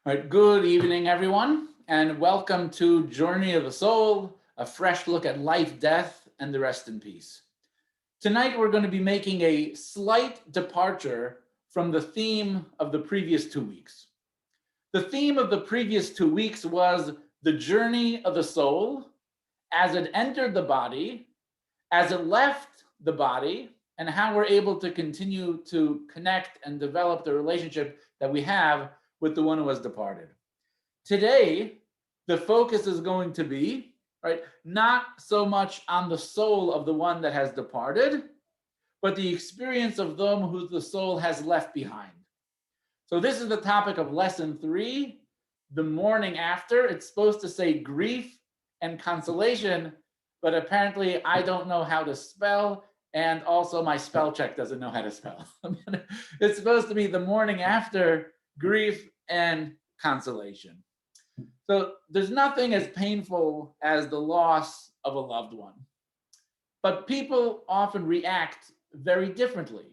All right, good evening, everyone, and welcome to Journey of the Soul, a fresh look at life, death, and the rest in peace. Tonight, we're going to be making a slight departure from the theme of the previous 2 weeks. The theme of the previous 2 weeks was the journey of the soul as it entered the body, as it left the body, and how we're able to continue to connect and develop the relationship that we have with the one who has departed. Today, the focus is going to be, right, not so much on the soul of the one that has departed, but the experience of them who the soul has left behind. So this is the topic of lesson 3, the mourning after. It's supposed to say grief and consolation, but apparently I don't know how to spell, and also my spell check doesn't know how to spell. It's supposed to be the mourning after, grief and consolation. So there's nothing as painful as the loss of a loved one, but people often react very differently.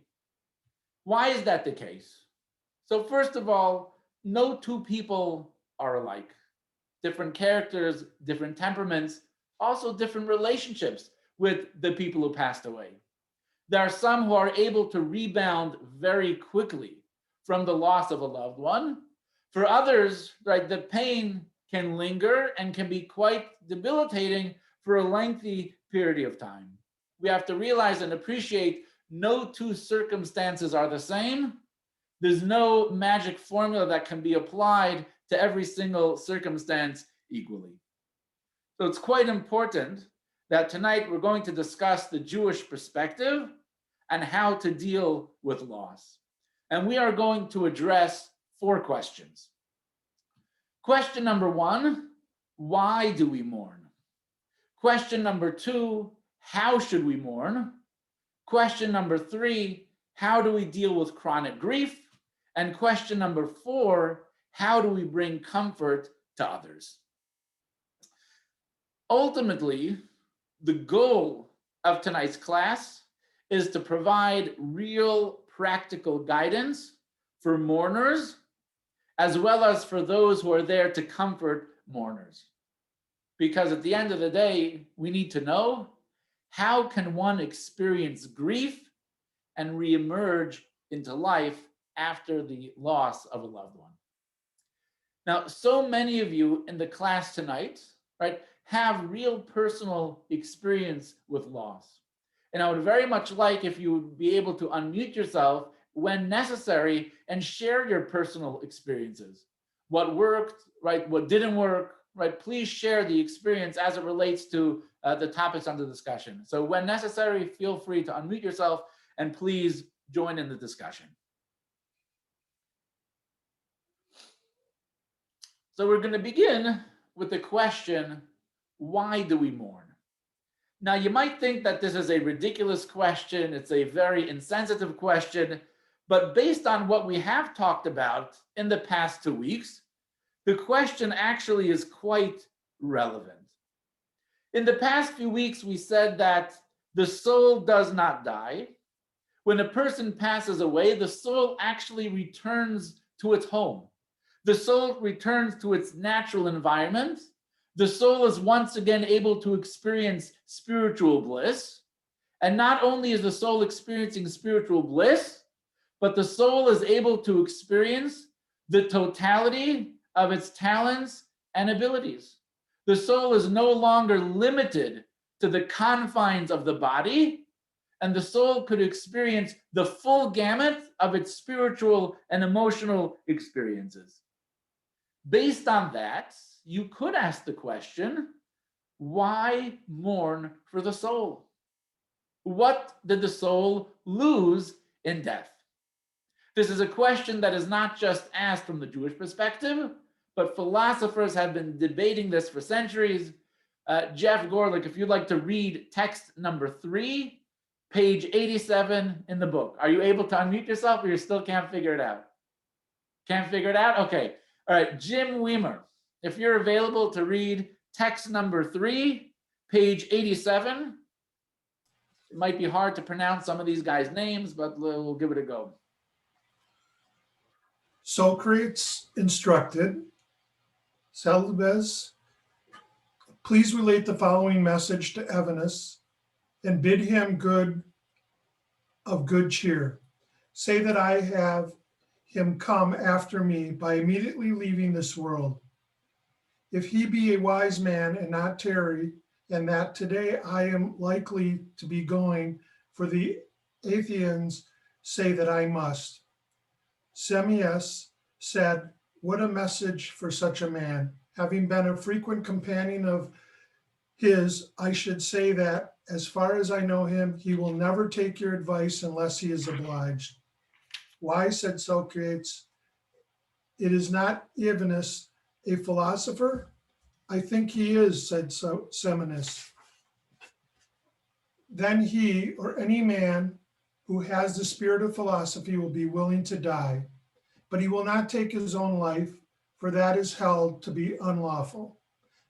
Why is that the case? So first of all, no two people are alike. Different characters, different temperaments, also different relationships with the people who passed away. There are some who are able to rebound very quickly from the loss of a loved one. For others, right, the pain can linger and can be quite debilitating for a lengthy period of time. We have to realize and appreciate no two circumstances are the same. There's no magic formula that can be applied to every single circumstance equally. So it's quite important that tonight we're going to discuss the Jewish perspective and how to deal with loss. And we are going to address 4 questions. Question number 1, why do we mourn? Question number 2, how should we mourn? Question number 3, how do we deal with chronic grief? And question number 4, how do we bring comfort to others? Ultimately, the goal of tonight's class is to provide real practical guidance for mourners, as well as for those who are there to comfort mourners. Because at the end of the day, we need to know, how can one experience grief and reemerge into life after the loss of a loved one? Now, so many of you in the class tonight, right, have real personal experience with loss. And I would very much like if you would be able to unmute yourself when necessary and share your personal experiences. What worked, right, what didn't work, right? Please share the experience as it relates to the topics under discussion. So when necessary, feel free to unmute yourself and please join in the discussion. So we're going to begin with the question, why do we mourn? Now, you might think that this is a ridiculous question. It's a very insensitive question. But based on what we have talked about in the past 2 weeks, the question actually is quite relevant. In the past few weeks, we said that the soul does not die. When a person passes away, the soul actually returns to its home. The soul returns to its natural environment. The soul is once again able to experience spiritual bliss. And not only is the soul experiencing spiritual bliss, but the soul is able to experience the totality of its talents and abilities. The soul is no longer limited to the confines of the body, and the soul could experience the full gamut of its spiritual and emotional experiences. Based on that, you could ask the question, why mourn for the soul? What did the soul lose in death? This is a question that is not just asked from the Jewish perspective, but philosophers have been debating this for centuries. Jeff Gorlick, if you'd like to read text number 3, page 87 in the book. Are you able to unmute yourself, or you still can't figure it out? Can't figure it out? Okay. All right, Jim Weimer, if you're available to read text number 3, page 87. It might be hard to pronounce some of these guys' names, but we'll give it a go. Socrates instructed Celebes, please relate the following message to Evenus and bid him good of good cheer. Say that I have him come after me by immediately leaving this world. If he be a wise man and not tarry, and that today I am likely to be going, for the Athenians say that I must. Semius said, what a message for such a man. Having been a frequent companion of his, I should say that, as far as I know him, he will never take your advice unless he is obliged. Why, said Socrates, it is not Evenus a philosopher? I think he is, said Seminus. Then he, or any man who has the spirit of philosophy, will be willing to die, but he will not take his own life, for that is held to be unlawful.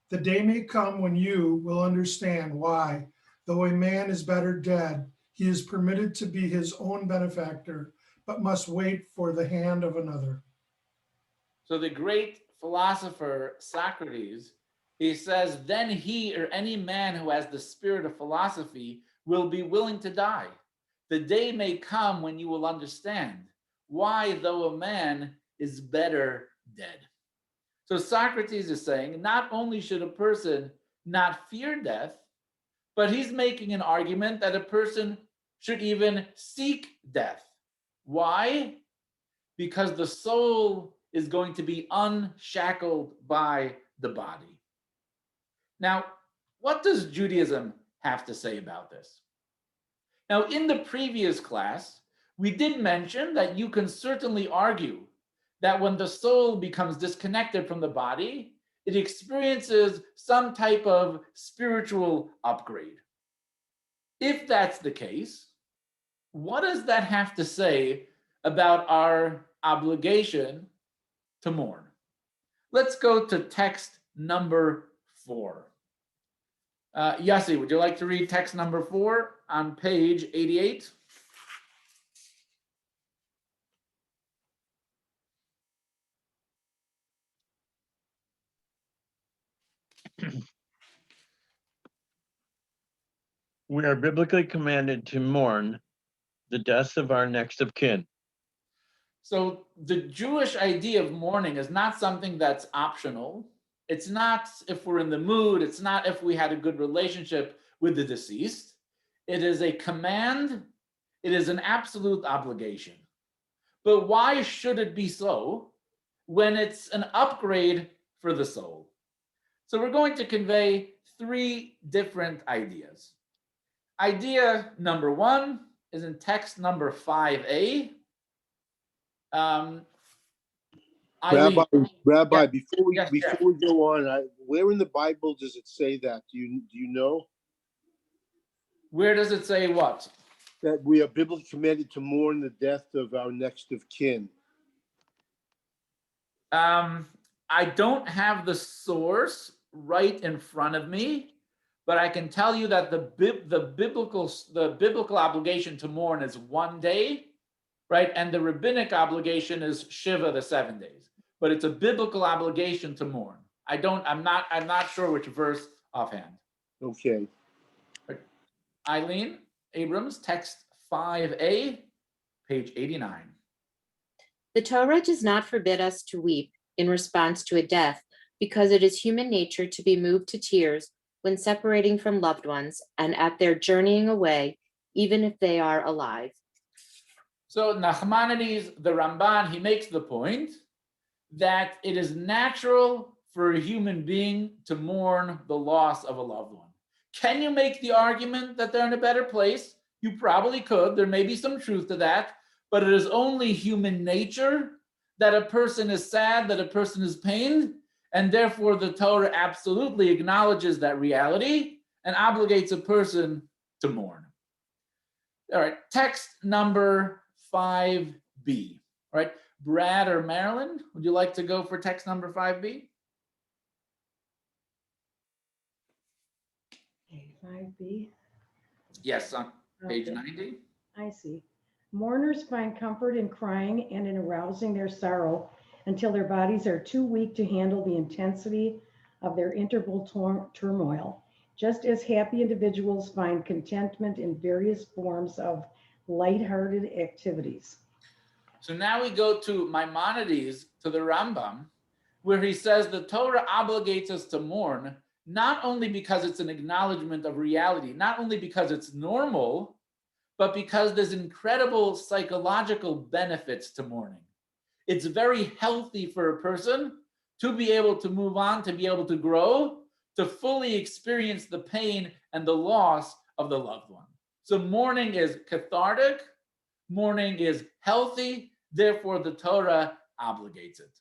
The day may come when you will understand why, though a man is better dead, he is permitted to be his own benefactor, but must wait for the hand of another. So the great philosopher Socrates, he says, then he or any man who has the spirit of philosophy will be willing to die. The day may come when you will understand why, though a man is better dead. So Socrates is saying not only should a person not fear death, but he's making an argument that a person should even seek death. Why? Because the soul is going to be unshackled by the body. Now, what does Judaism have to say about this? Now, in the previous class, we did mention that you can certainly argue that when the soul becomes disconnected from the body, it experiences some type of spiritual upgrade. If that's the case, what does that have to say about our obligation to mourn? Let's go to text number 4. Yossi, would you like to read text number 4 on page 88? We are biblically commanded to mourn the death of our next of kin. So the Jewish idea of mourning is not something that's optional. It's not if we're in the mood. It's not if we had a good relationship with the deceased. It is a command. It is an absolute obligation. But why should it be so when it's an upgrade for the soul? So we're going to convey 3 different ideas. Idea number 1 is in text number 5a. Rabbi, Yeah. before we Yes, go on, where in the Bible does it say that? Do you know? Where does it say what? That we are biblically commanded to mourn the death of our next of kin. I don't have the source right in front of me, but I can tell you that the biblical obligation to mourn is 1 day, right? And the rabbinic obligation is shiva, the 7 days. But it's a biblical obligation to mourn. I'm not sure which verse offhand. Okay. Eileen Abrams, text 5a, page 89. The Torah does not forbid us to weep in response to a death, because it is human nature to be moved to tears when separating from loved ones and at their journeying away, even if they are alive. So Nachmanides, the Ramban, he makes the point that it is natural for a human being to mourn the loss of a loved one. Can you make the argument that they're in a better place? You probably could. There may be some truth to that, but it is only human nature that a person is sad, that a person is pained, and therefore the Torah absolutely acknowledges that reality and obligates a person to mourn. All right, text number 5b. All right, Brad or Marilyn, would you like to go for text number 5b? 5b. Yes, on page 90. I see. Mourners find comfort in crying and in arousing their sorrow until their bodies are too weak to handle the intensity of their interval turmoil. Just as happy individuals find contentment in various forms of lighthearted activities. So now we go to Maimonides, to the Rambam, where he says the Torah obligates us to mourn, not only because it's an acknowledgement of reality, not only because it's normal, but because there's incredible psychological benefits to mourning. It's very healthy for a person to be able to move on, to be able to grow, to fully experience the pain and the loss of the loved one. So mourning is cathartic, mourning is healthy, therefore the Torah obligates it.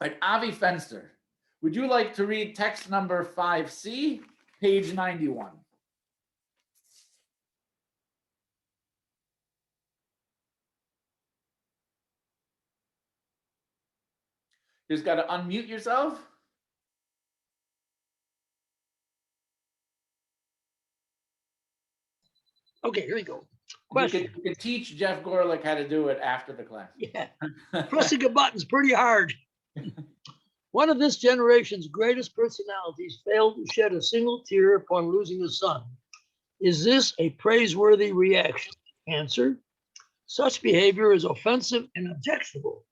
All right, Avi Fenster, would you like to read text number 5C, page 91? You just got to unmute yourself. Okay, here we go. You Question. could teach Jeff Gorlick how to do it after the class. Yeah, pressing a button's pretty hard. One of this generation's greatest personalities failed to shed a single tear upon losing a son. Is this a praiseworthy reaction? Answer: such behavior is offensive and objectionable.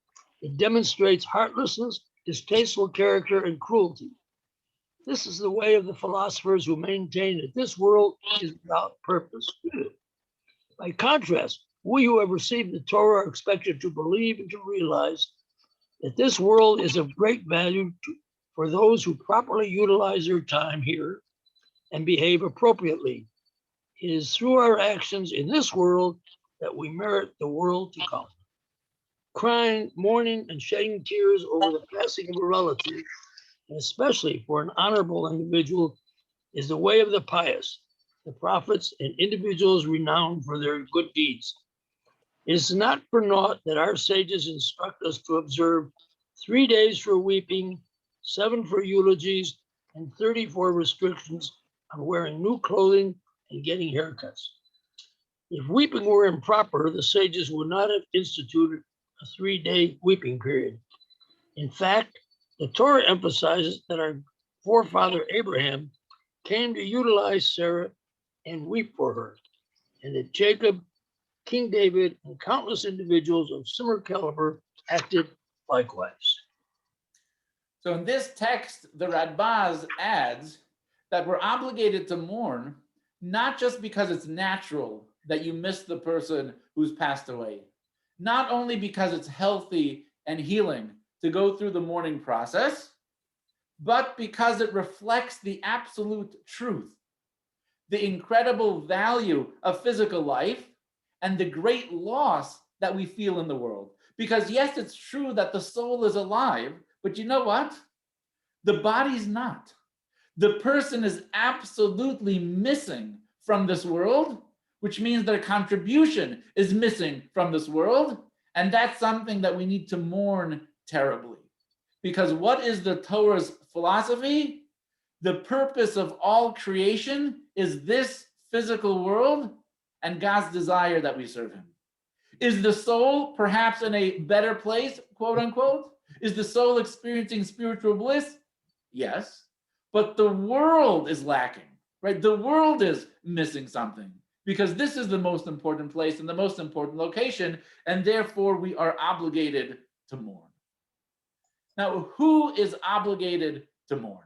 It demonstrates heartlessness, distasteful character, and cruelty. This is the way of the philosophers who maintain that this world is without purpose. By contrast, we who have received the Torah are expected to believe and to realize that this world is of great value for those who properly utilize their time here and behave appropriately. It is through our actions in this world that we merit the world to come. Crying, mourning, and shedding tears over the passing of a relative, and especially for an honorable individual, is the way of the pious, the prophets, and individuals renowned for their good deeds. It is not for naught that our sages instruct us to observe 3 days for weeping, 7 for eulogies, and 34 restrictions on wearing new clothing and getting haircuts. If weeping were improper, the sages would not have instituted a 3-day weeping period. In fact, the Torah emphasizes that our forefather Abraham came to utilize Sarah and weep for her, and that Jacob, King David, and countless individuals of similar caliber acted likewise. So in this text, the Radbaz adds that we're obligated to mourn, not just because it's natural that you miss the person who's passed away, not only because it's healthy and healing to go through the mourning process, but because it reflects the absolute truth, the incredible value of physical life, and the great loss that we feel in the world. Because yes, it's true that the soul is alive, but you know what? The body's not. The person is absolutely missing from this world, which means their contribution is missing from this world. And that's something that we need to mourn terribly. Because what is the Torah's philosophy? The purpose of all creation is this physical world and God's desire that we serve him. Is the soul perhaps in a better place, quote unquote? Is the soul experiencing spiritual bliss? Yes, but the world is lacking, right? The world is missing something because this is the most important place and the most important location, and therefore we are obligated to mourn. Now, who is obligated to mourn?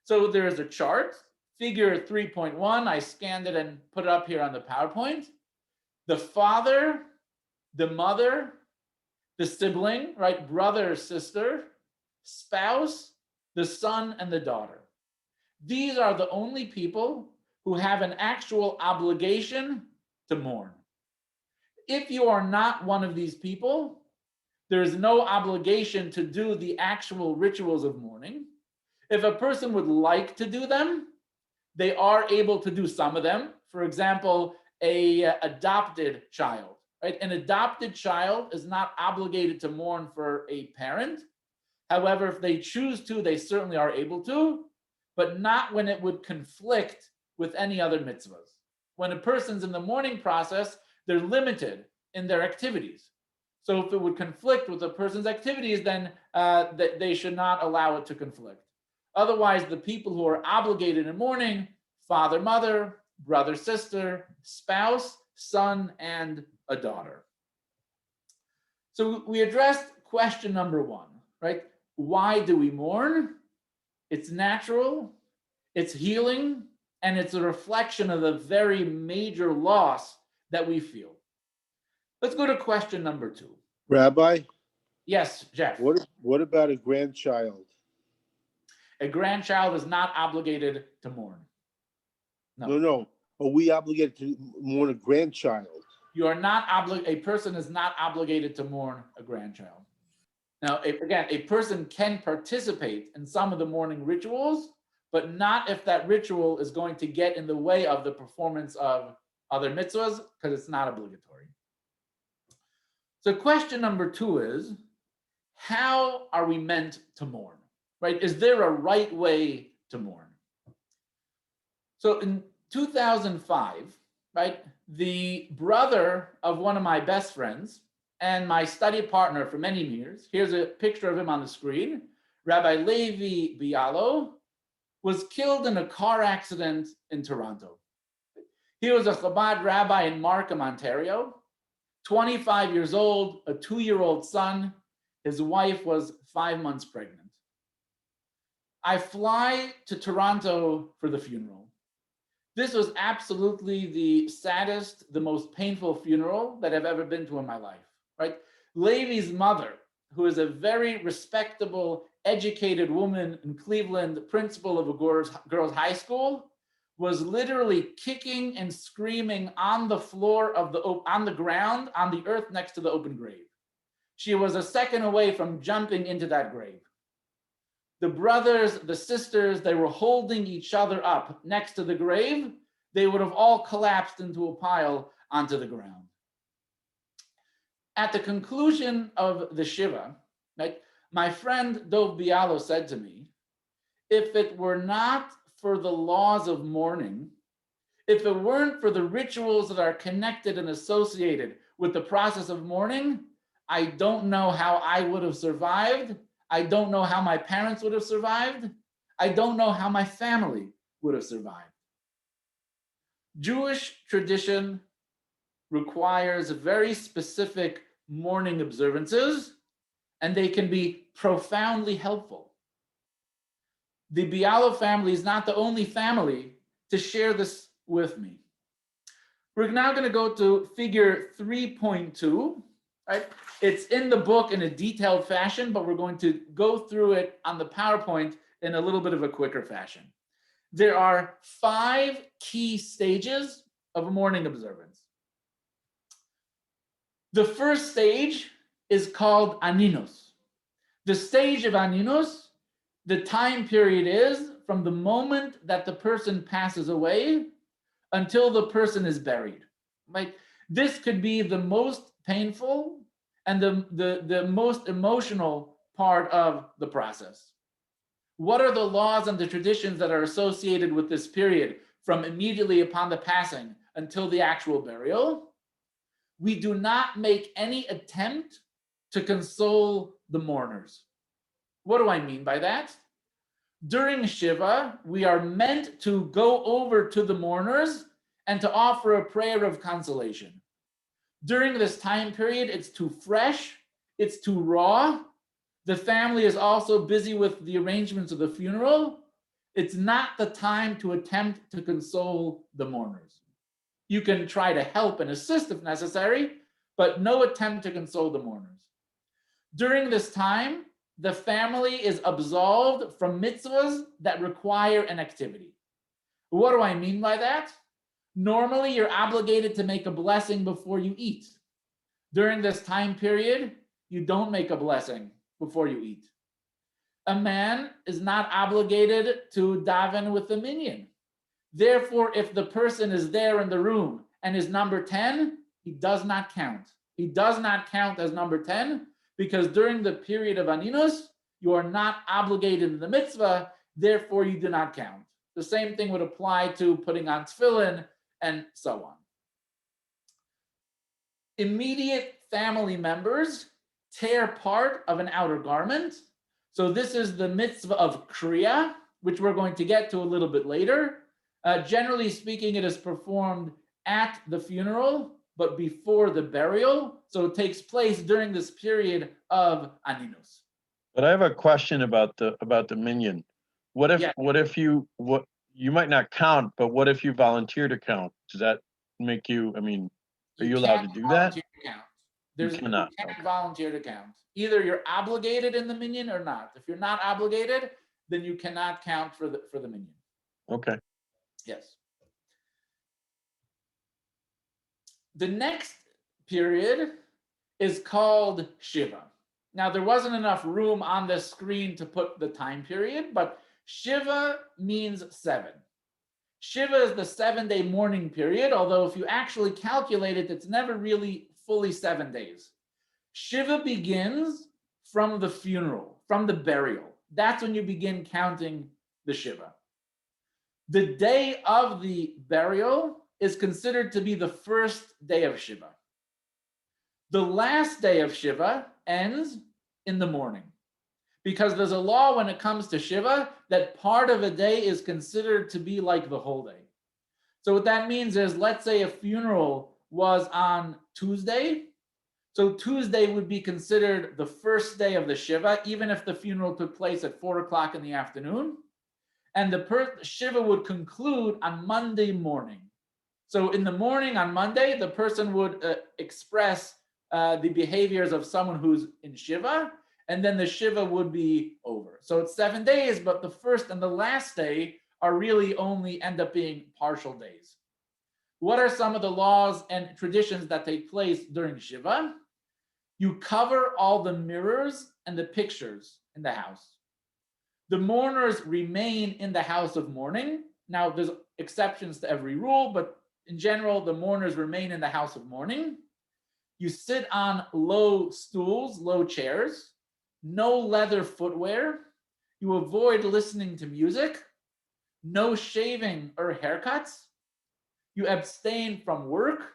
So there is a chart, figure 3.1. I scanned it and put it up here on the PowerPoint. The father, the mother, the sibling, right? Brother, sister, spouse, the son, and the daughter. These are the only people who have an actual obligation to mourn. If you are not one of these people, there is no obligation to do the actual rituals of mourning. If a person would like to do them, they are able to do some of them. For example, an adopted child, right? An adopted child is not obligated to mourn for a parent. However, if they choose to, they certainly are able to, but not when it would conflict with any other mitzvahs. When a person's in the mourning process, they're limited in their activities. So if it would conflict with a person's activities, then they should not allow it to conflict. Otherwise, the people who are obligated in mourning, father, mother, brother, sister, spouse, son, and a daughter. So we addressed question number one, right? Why do we mourn? It's natural, it's healing, and it's a reflection of the very major loss that we feel. Let's go to question number two. Rabbi, Yes, Jeff. what about a grandchild? A grandchild is not obligated to mourn. No. Are we obligated to mourn a grandchild? You are not a person is not obligated to mourn a grandchild. Now, again, a person can participate in some of the mourning rituals, but not if that ritual is going to get in the way of the performance of other mitzvahs, because it's not obligatory. So question number two is, how are we meant to mourn, right? Is there a right way to mourn? So in 2005, right, the brother of one of my best friends and my study partner for many years, here's a picture of him on the screen, Rabbi Levi Bialo, was killed in a car accident in Toronto. He was a Chabad rabbi in Markham, Ontario, 25 years old, a 2-year-old son. His wife was 5 months pregnant. I fly to Toronto for the funeral. This was absolutely the saddest, the most painful funeral that I've ever been to in my life, right? Levi's mother, who is a very respectable, educated woman in Cleveland, principal of a girls' high school, was literally kicking and screaming on the floor of on the ground, on the earth next to the open grave. She was a second away from jumping into that grave. The brothers, the sisters, they were holding each other up next to the grave. They would have all collapsed into a pile onto the ground. At the conclusion of the shiva, right, my friend Dov Bialo said to me, if it were not for the laws of mourning, if it weren't for the rituals that are connected and associated with the process of mourning, I don't know how I would have survived. I don't know how my parents would have survived. I don't know how my family would have survived. Jewish tradition requires very specific mourning observances, and they can be profoundly helpful. The Bialo family is not the only family to share this with me. We're now going to go to figure 3.2, right? It's in the book in a detailed fashion, but we're going to go through it on the PowerPoint in a little bit of a quicker fashion. There are 5 key stages of mourning observance. The first stage is called Aninos. The stage of Aninos, the time period is from the moment that the person passes away until the person is buried, right? This could be the most painful and the most emotional part of the process. What are the laws and the traditions that are associated with this period from immediately upon the passing until the actual burial? We do not make any attempt to console the mourners. What do I mean by that? During Shiva, we are meant to go over to the mourners and to offer a prayer of consolation. During this time period, it's too fresh, it's too raw. The family is also busy with the arrangements of the funeral. It's not the time to attempt to console the mourners. You can try to help and assist if necessary, but no attempt to console the mourners. During this time, the family is absolved from mitzvahs that require an activity. What do I mean by that? Normally, you're obligated to make a blessing before you eat. During this time period, you don't make a blessing before you eat. A man is not obligated to daven with the minyan. Therefore, if the person is there in the room and is number 10, he does not count. He does not count as number 10 because during the period of Aninos, you are not obligated in the mitzvah, therefore you do not count. The same thing would apply to putting on tefillin and so on. Immediate family members tear part of an outer garment. So this is the mitzvah of kriya, which we're going to get to a little bit later. Generally speaking, it is performed at the funeral, but before the burial. So it takes place during this period of aninus. But I have a question about the minyan. What if you might not count, but what if you volunteer to count? Does that make you, I mean, are you allowed to do that? You cannot. You can't volunteer to count. Either you're obligated in the minyan or not. If you're not obligated, then you cannot count for the minyan. Okay. Yes. The next period is called shiva. Now, there wasn't enough room on the screen to put the time period, but shiva means 7. Shiva is the 7-day mourning period, although if you actually calculate it, it's never really fully 7 days. Shiva begins from the funeral, from the burial. That's when you begin counting the shiva. The day of the burial is considered to be the first day of shiva. The last day of shiva ends in the morning, because there's a law when it comes to shiva that part of a day is considered to be like the whole day. So what that means is, let's say a funeral was on Tuesday. So Tuesday would be considered the first day of the shiva, even if the funeral took place at 4 o'clock in the afternoon. And the shiva would conclude on Monday morning. So in the morning on Monday, the person would express the behaviors of someone who's in shiva, and then the shiva would be over. So it's 7 days, but the first and the last day are really only end up being partial days. What are some of the laws and traditions that take place during shiva? You cover all the mirrors and the pictures in the house. The mourners remain in the house of mourning. Now, there's exceptions to every rule, but in general, the mourners remain in the house of mourning. You sit on low stools, low chairs, no leather footwear. You avoid listening to music, no shaving or haircuts. You abstain from work,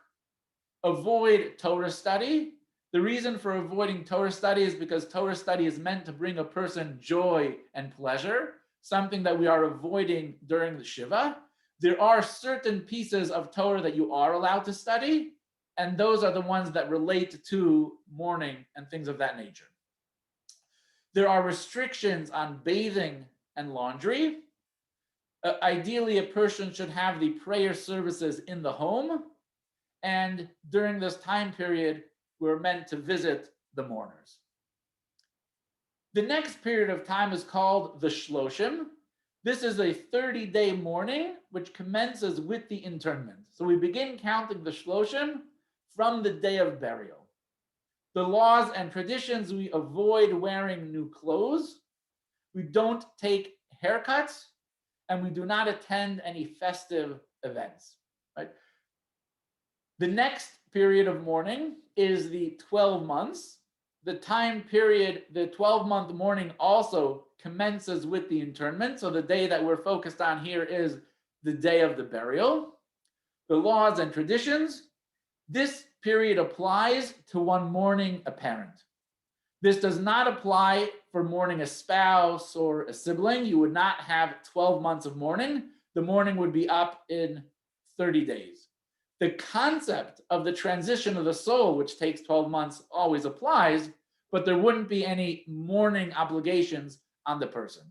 avoid Torah study. The reason for avoiding Torah study is because Torah study is meant to bring a person joy and pleasure, something that we are avoiding during the shiva. There are certain pieces of Torah that you are allowed to study, and those are the ones that relate to mourning and things of that nature. There are restrictions on bathing and laundry. Ideally, a person should have the prayer services in the home, and during this time period, we're meant to visit the mourners. The next period of time is called the Shloshim. This is a 30-day mourning, which commences with the interment. So we begin counting the Shloshim from the day of burial. The laws and traditions: we avoid wearing new clothes, we don't take haircuts, and we do not attend any festive events. Right? The next period of mourning is the 12 months. The time period, the 12-month mourning, also commences with the interment. So the day that we're focused on here is the day of the burial. The laws and traditions: this period applies to one mourning a parent. This does not apply for mourning a spouse or a sibling. You would not have 12 months of mourning. The mourning would be up in 30 days. The concept of the transition of the soul, which takes 12 months, always applies, but there wouldn't be any mourning obligations on the person.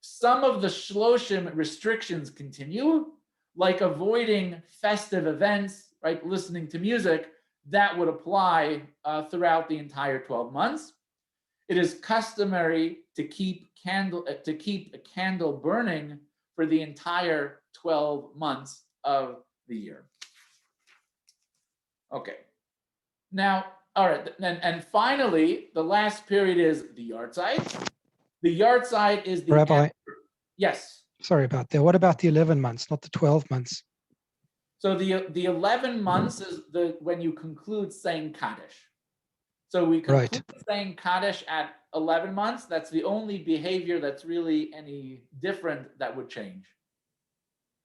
Some of the Shloshim restrictions continue, like avoiding festive events, right? Listening to music, that would apply throughout the entire 12 months. It is customary to keep a candle burning for the entire 12 months of the year. Okay. Now, all right, and finally, the last period is the Yartzeit. The Yartzeit is the Rabbi. Yes. Sorry about that. What about the 11 months, not the 12 months? So the 11 months is when you conclude saying Kaddish. So we conclude saying Kaddish at 11 months. That's the only behavior that's really any different that would change.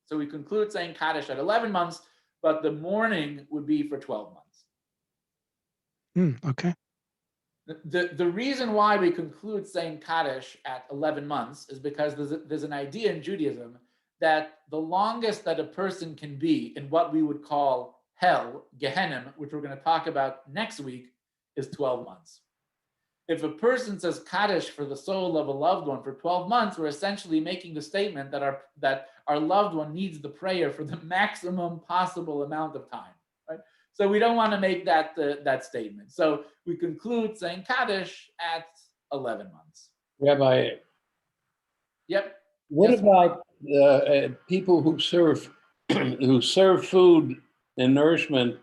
So we conclude saying Kaddish at 11 months, but the mourning would be for 12 months. Okay. The reason why we conclude saying Kaddish at 11 months is because there's an idea in Judaism that the longest that a person can be in what we would call hell, Gehenna, which we're going to talk about next week, is 12 months. If a person says Kaddish for the soul of a loved one for 12 months, we're essentially making the statement that our loved one needs the prayer for the maximum possible amount of time, right? So we don't want to make that statement. So we conclude saying Kaddish at 11 months. Rabbi, Yep. what Yes. about people who serve who serve food and nourishment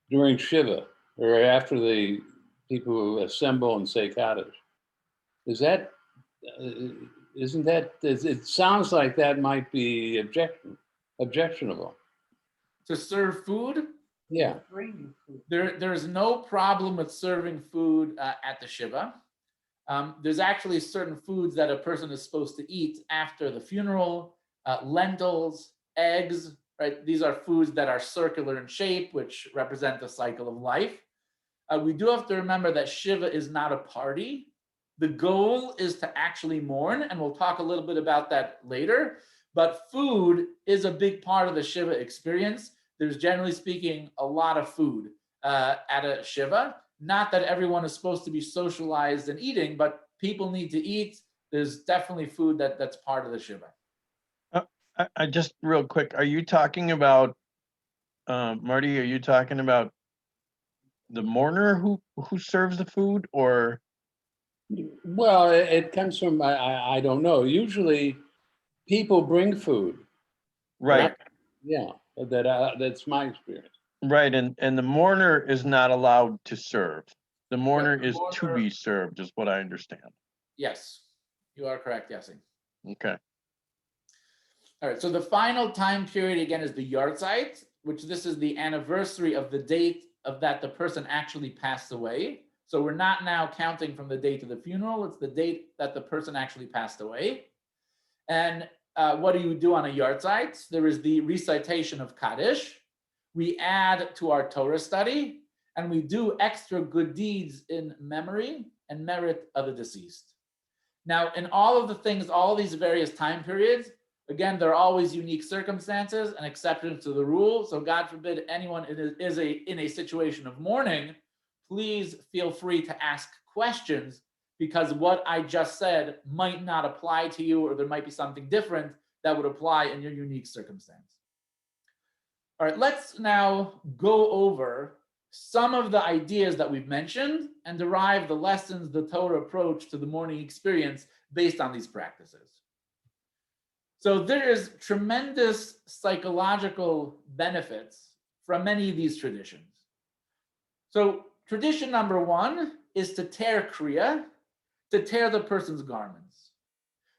during Shiva or after the people who assemble and say Kaddish? Is that isn't that? It sounds like that might be objectionable. To serve food? Yeah. There's no problem with serving food at the Shiva. There's actually certain foods that a person is supposed to eat after the funeral, lentils, eggs, right? These are foods that are circular in shape, which represent the cycle of life. We do have to remember that Shiva is not a party. The goal is to actually mourn, and we'll talk a little bit about that later. But food is a big part of the Shiva experience. There's, generally speaking, a lot of food at a Shiva. Not that everyone is supposed to be socialized and eating, but people need to eat. There's definitely food that's part of the Shiva. I just real quick, are you talking about, Marty, are you talking about the mourner who serves the food, or? Well, it comes from, I don't know. Usually people bring food. Right. Yeah, that's my experience. Right, and the mourner is not allowed to serve. The mourner Right, the is to be served, is what I understand. Yes, you are correct, Yossi. Okay. All right, so the final time period, again, is the Yartzeit, which this is the anniversary of the date of that the person actually passed away. So we're not now counting from the date of the funeral, it's the date that the person actually passed away. And what do you do on a Yartzeit? There is the recitation of Kaddish. We add to our Torah study, and we do extra good deeds in memory and merit of the deceased. Now, in all of the things, all these various time periods, again, there are always unique circumstances and exceptions to the rule. So God forbid anyone is in a situation of mourning, please feel free to ask questions, because what I just said might not apply to you, or there might be something different that would apply in your unique circumstance. All right, let's now go over some of the ideas that we've mentioned and derive the lessons, the Torah approach to the mourning experience based on these practices. So there is tremendous psychological benefits from many of these traditions. So tradition number one is to tear kriya, to tear the person's garments.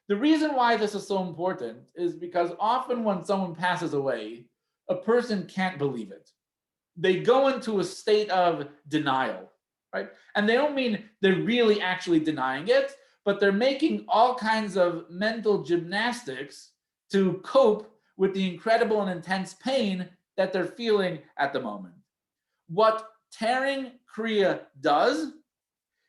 The reason why this is so important is because often when someone passes away, a person can't believe it. They go into a state of denial, right? And they don't mean they're really actually denying it, but they're making all kinds of mental gymnastics to cope with the incredible and intense pain that they're feeling at the moment. What tearing kriya does,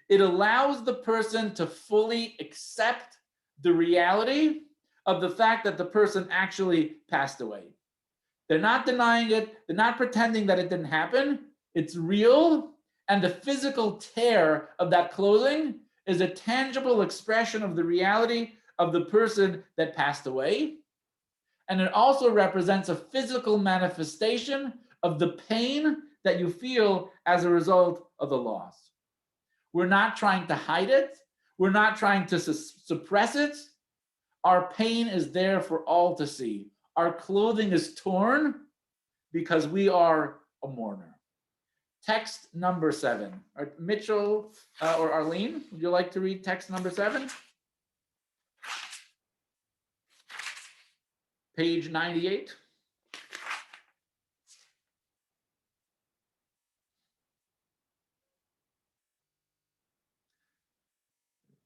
it allows the person to fully accept the reality of the fact that the person actually passed away. They're not denying it. They're not pretending that it didn't happen. It's real. And the physical tear of that clothing is a tangible expression of the reality of the person that passed away. And it also represents a physical manifestation of the pain that you feel as a result of the loss. We're not trying to hide it. We're not trying to suppress it. Our pain is there for all to see. Our clothing is torn because we are a mourner. Text number 7. Mitchell or Arlene, would you like to read text number 7? Page 98.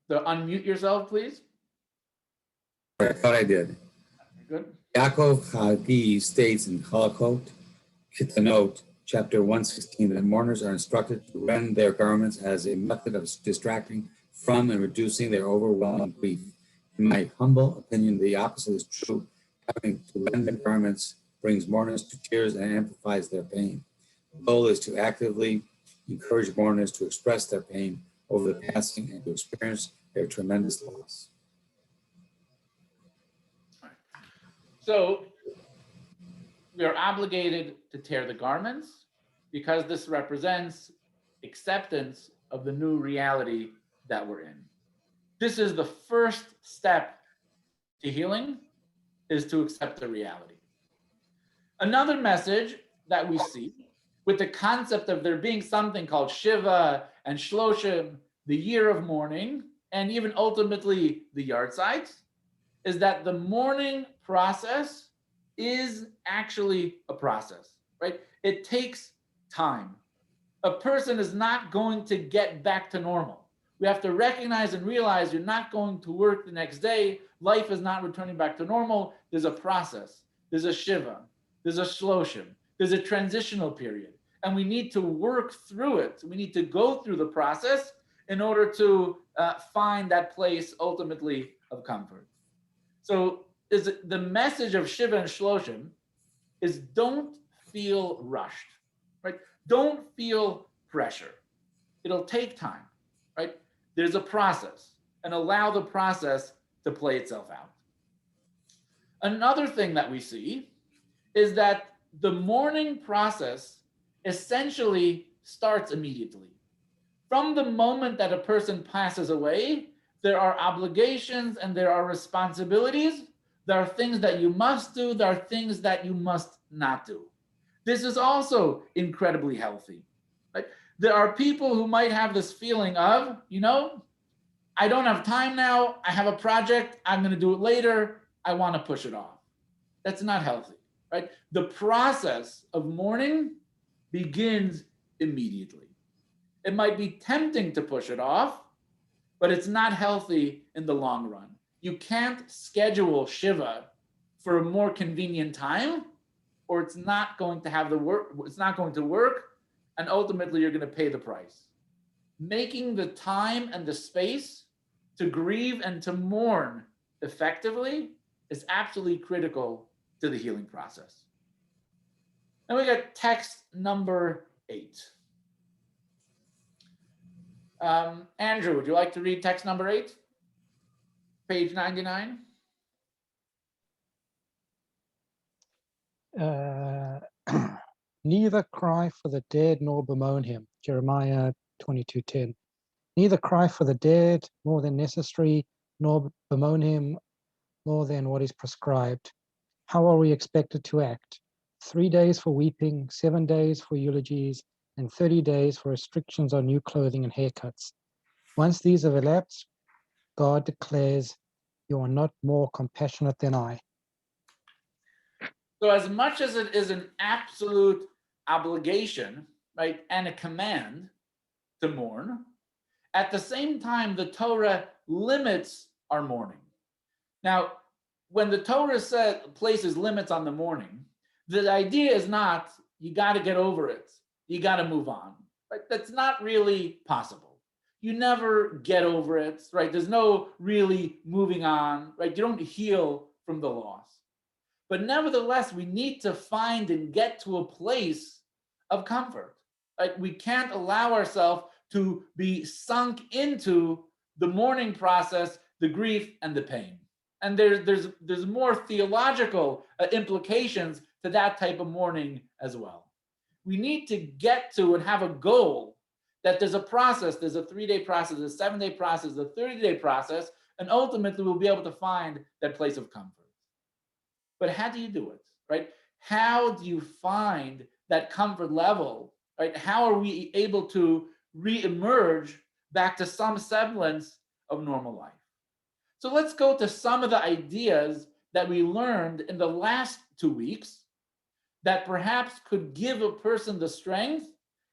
So unmute yourself, please. I thought I did. Good. Yaakov Hagi states in Halakot, Kitanot chapter 116, that mourners are instructed to rend their garments as a method of distracting from and reducing their overwhelming grief. In my humble opinion, the opposite is true. Having to rend their garments brings mourners to tears and amplifies their pain. The goal is to actively encourage mourners to express their pain over the passing and to experience their tremendous loss. So we are obligated to tear the garments because this represents acceptance of the new reality that we're in. This is the first step to healing, is to accept the reality. Another message that we see with the concept of there being something called Shiva and Shloshim, the year of mourning, and even ultimately the yard sites, is that the mourning process is actually a process, right? It takes time. A person is not going to get back to normal. We have to recognize and realize you're not going to work the next day. Life is not returning back to normal. There's a process. There's a Shiva. There's a Shloshim. There's a transitional period. And we need to work through it. We need to go through the process in order to find that place ultimately of comfort. So the message of Shiva and Shloshim is don't feel rushed, right? Don't feel pressure. It'll take time, right? There's a process, and allow the process to play itself out. Another thing that we see is that the mourning process essentially starts immediately. From the moment that a person passes away, there are obligations and there are responsibilities. There are things that you must do. There are things that you must not do. This is also incredibly healthy. Right? There are people who might have this feeling of, I don't have time now. I have a project. I'm going to do it later. I want to push it off. That's not healthy, right? The process of mourning begins immediately. It might be tempting to push it off, but it's not healthy in the long run. You can't schedule Shiva for a more convenient time, or it's not going to have the work. It's not going to work, and ultimately you're going to pay the price. Making the time and the space to grieve and to mourn effectively is absolutely critical to the healing process. Then we got text number 8. Andrew, would you like to read text number 8? Page 99. Neither cry for the dead nor bemoan him. Jeremiah 22:10. Neither cry for the dead more than necessary, nor bemoan him more than what is prescribed. How are we expected to act? 3 days for weeping, 7 days for eulogies, and 30 days for restrictions on new clothing and haircuts. Once these have elapsed, God declares, "You are not more compassionate than I." So as much as it is an absolute obligation, right, and a command to mourn, at the same time, the Torah limits our mourning. Now, when the Torah places limits on the mourning, the idea is not, you got to get over it. You got to move on, right? That's not really possible. You never get over it, right? There's no really moving on, right? You don't heal from the loss. But nevertheless, we need to find and get to a place of comfort. Right? We can't allow ourselves to be sunk into the mourning process, the grief, and the pain. And there's more theological implications to that type of mourning as well. We need to get to and have a goal that there's a process, there's a 3-day process, a 7-day process, a 30-day process, and ultimately we'll be able to find that place of comfort. But how do you do it, right? How do you find that comfort level, right? How are we able to re-emerge back to some semblance of normal life? So let's go to some of the ideas that we learned in the last 2 weeks that perhaps could give a person the strength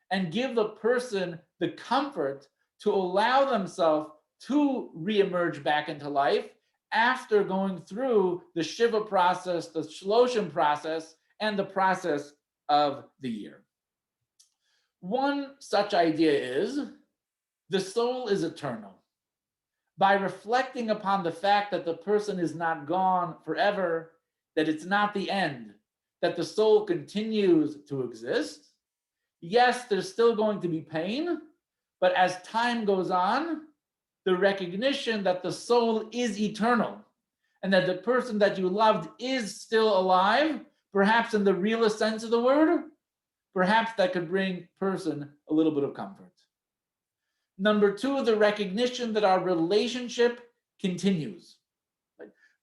and give the person the comfort to allow themselves to re-emerge back into life after going through the Shiva process, the Shloshim process, and the process of the year. One such idea is the soul is eternal. By reflecting upon the fact that the person is not gone forever, that it's not the end, that the soul continues to exist. Yes, there's still going to be pain, but as time goes on, the recognition that the soul is eternal and that the person that you loved is still alive, perhaps in the realest sense of the word, perhaps that could bring person a little bit of comfort. Number two, the recognition that our relationship continues.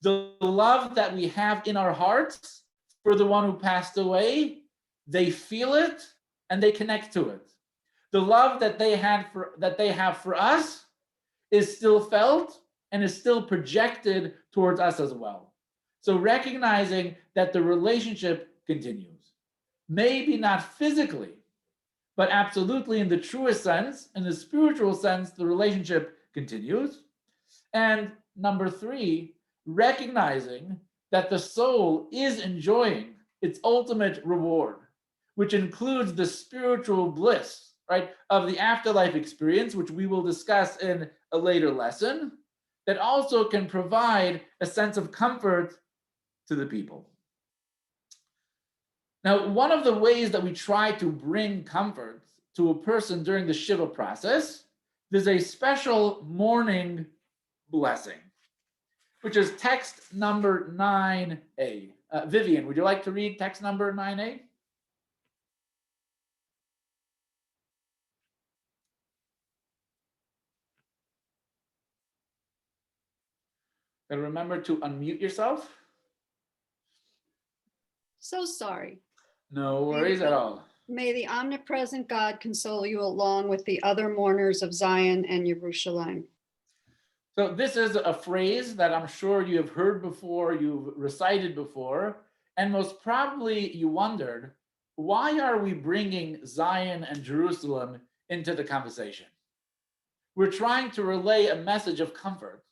The love that we have in our hearts for the one who passed away, they feel it and they connect to it. The love that they have for us is still felt and is still projected towards us as well. So recognizing that the relationship continues. Maybe not physically, but absolutely in the truest sense, in the spiritual sense, the relationship continues. And number three, recognizing that the soul is enjoying its ultimate reward, which includes the spiritual bliss, right, of the afterlife experience, which we will discuss in a later lesson, that also can provide a sense of comfort to the people. Now, one of the ways that we try to bring comfort to a person during the shiva process, there's a special mourning blessing, which is text number 9a. Vivian, would you like to read text number 9a? And remember to unmute yourself. So sorry. No worries at all. May the omnipresent God console you along with the other mourners of Zion and Jerusalem. So this is a phrase that I'm sure you have heard before, you've recited before, and most probably you wondered, why are we bringing Zion and Jerusalem into the conversation? We're trying to relay a message of comfort.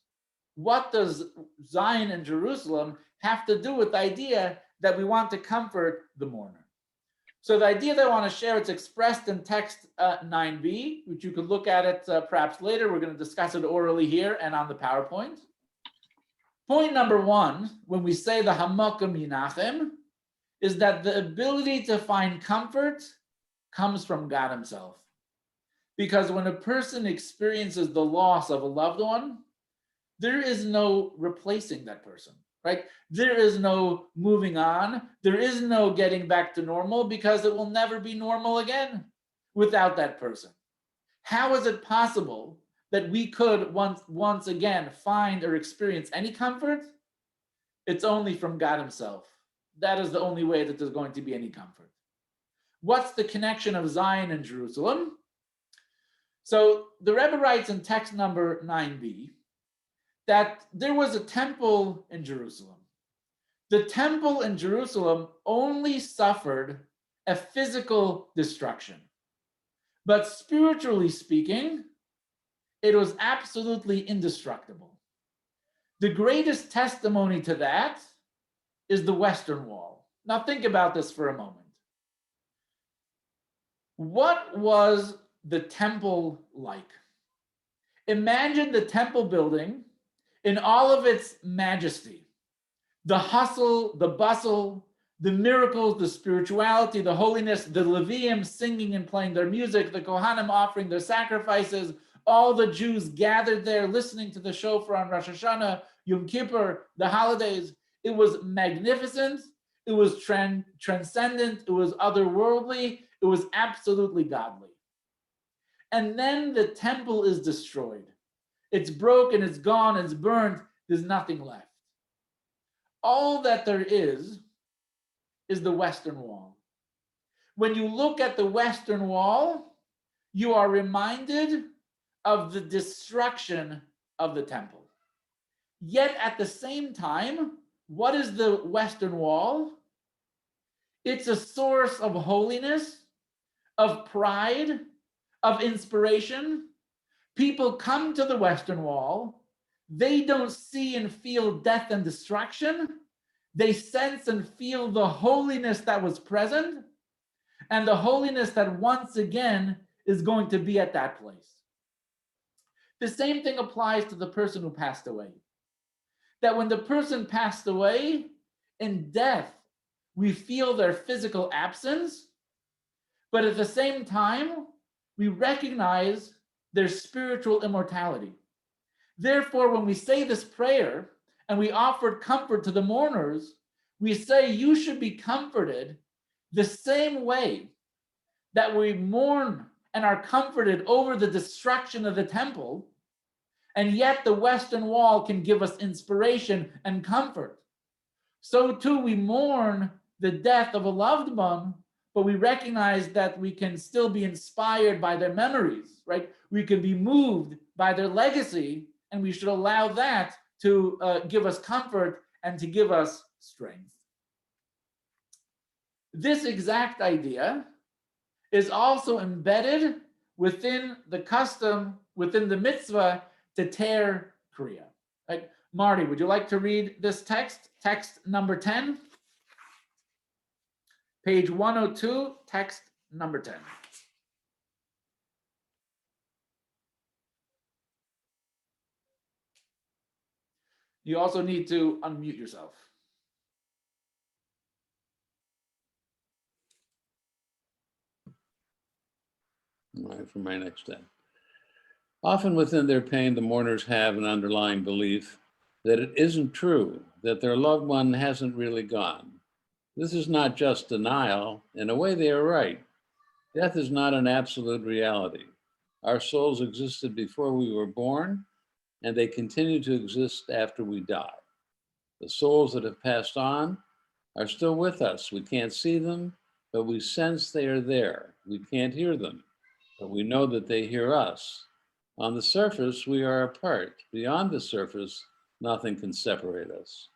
What does Zion and Jerusalem have to do with the idea that we want to comfort the mourner? So the idea that I want to share, it's expressed in text 9b, which you could look at it perhaps later. We're going to discuss it orally here and on the PowerPoint. Point number one, when we say the Hamakom Yinachem, is that the ability to find comfort comes from God himself. Because when a person experiences the loss of a loved one, there is no replacing that person, right? There is no moving on. There is no getting back to normal because it will never be normal again without that person. How is it possible that we could once again find or experience any comfort? It's only from God himself. That is the only way that there's going to be any comfort. What's the connection of Zion and Jerusalem? So the Rebbe writes in text number 9b, that there was a temple in Jerusalem. The temple in Jerusalem only suffered a physical destruction. But spiritually speaking, it was absolutely indestructible. The greatest testimony to that is the Western Wall. Now think about this for a moment. What was the temple like? Imagine the temple building in all of its majesty, the hustle, the bustle, the miracles, the spirituality, the holiness, the Leviim singing and playing their music, the Kohanim offering their sacrifices, all the Jews gathered there listening to the shofar on Rosh Hashanah, Yom Kippur, the holidays. It was magnificent. It was transcendent. It was otherworldly. It was absolutely godly. And then the temple is destroyed. It's broken, it's gone, it's burned, there's nothing left. All that there is the Western Wall. When you look at the Western Wall, you are reminded of the destruction of the temple. Yet at the same time, what is the Western Wall? It's a source of holiness, of pride, of inspiration. People come to the Western Wall, they don't see and feel death and destruction. They sense and feel the holiness that was present. and the holiness that once again is going to be at that place. The same thing applies to the person who passed away. That when the person passed away, in death, we feel their physical absence, but at the same time, we recognize their spiritual immortality. Therefore, when we say this prayer and we offered comfort to the mourners, we say you should be comforted the same way that we mourn and are comforted over the destruction of the temple, and yet the Western Wall can give us inspiration and comfort. So too, we mourn the death of a loved one, but we recognize that we can still be inspired by their memories, right? We can be moved by their legacy, and we should allow that to give us comfort and to give us strength. This exact idea is also embedded within the custom, within the mitzvah to tear kriya. Right? Marty, would you like to read this text? Text number 10. Page 102, text number 10. You also need to unmute yourself. All right, for my next step. Often within their pain, the mourners have an underlying belief that it isn't true, that their loved one hasn't really gone. This is not just denial. In a way, they are right. Death is not an absolute reality. Our souls existed before we were born, and they continue to exist after we die. The souls that have passed on are still with us. We can't see them, but we sense they are there. We can't hear them, but we know that they hear us. On the surface, we are apart. Beyond the surface, nothing can separate us.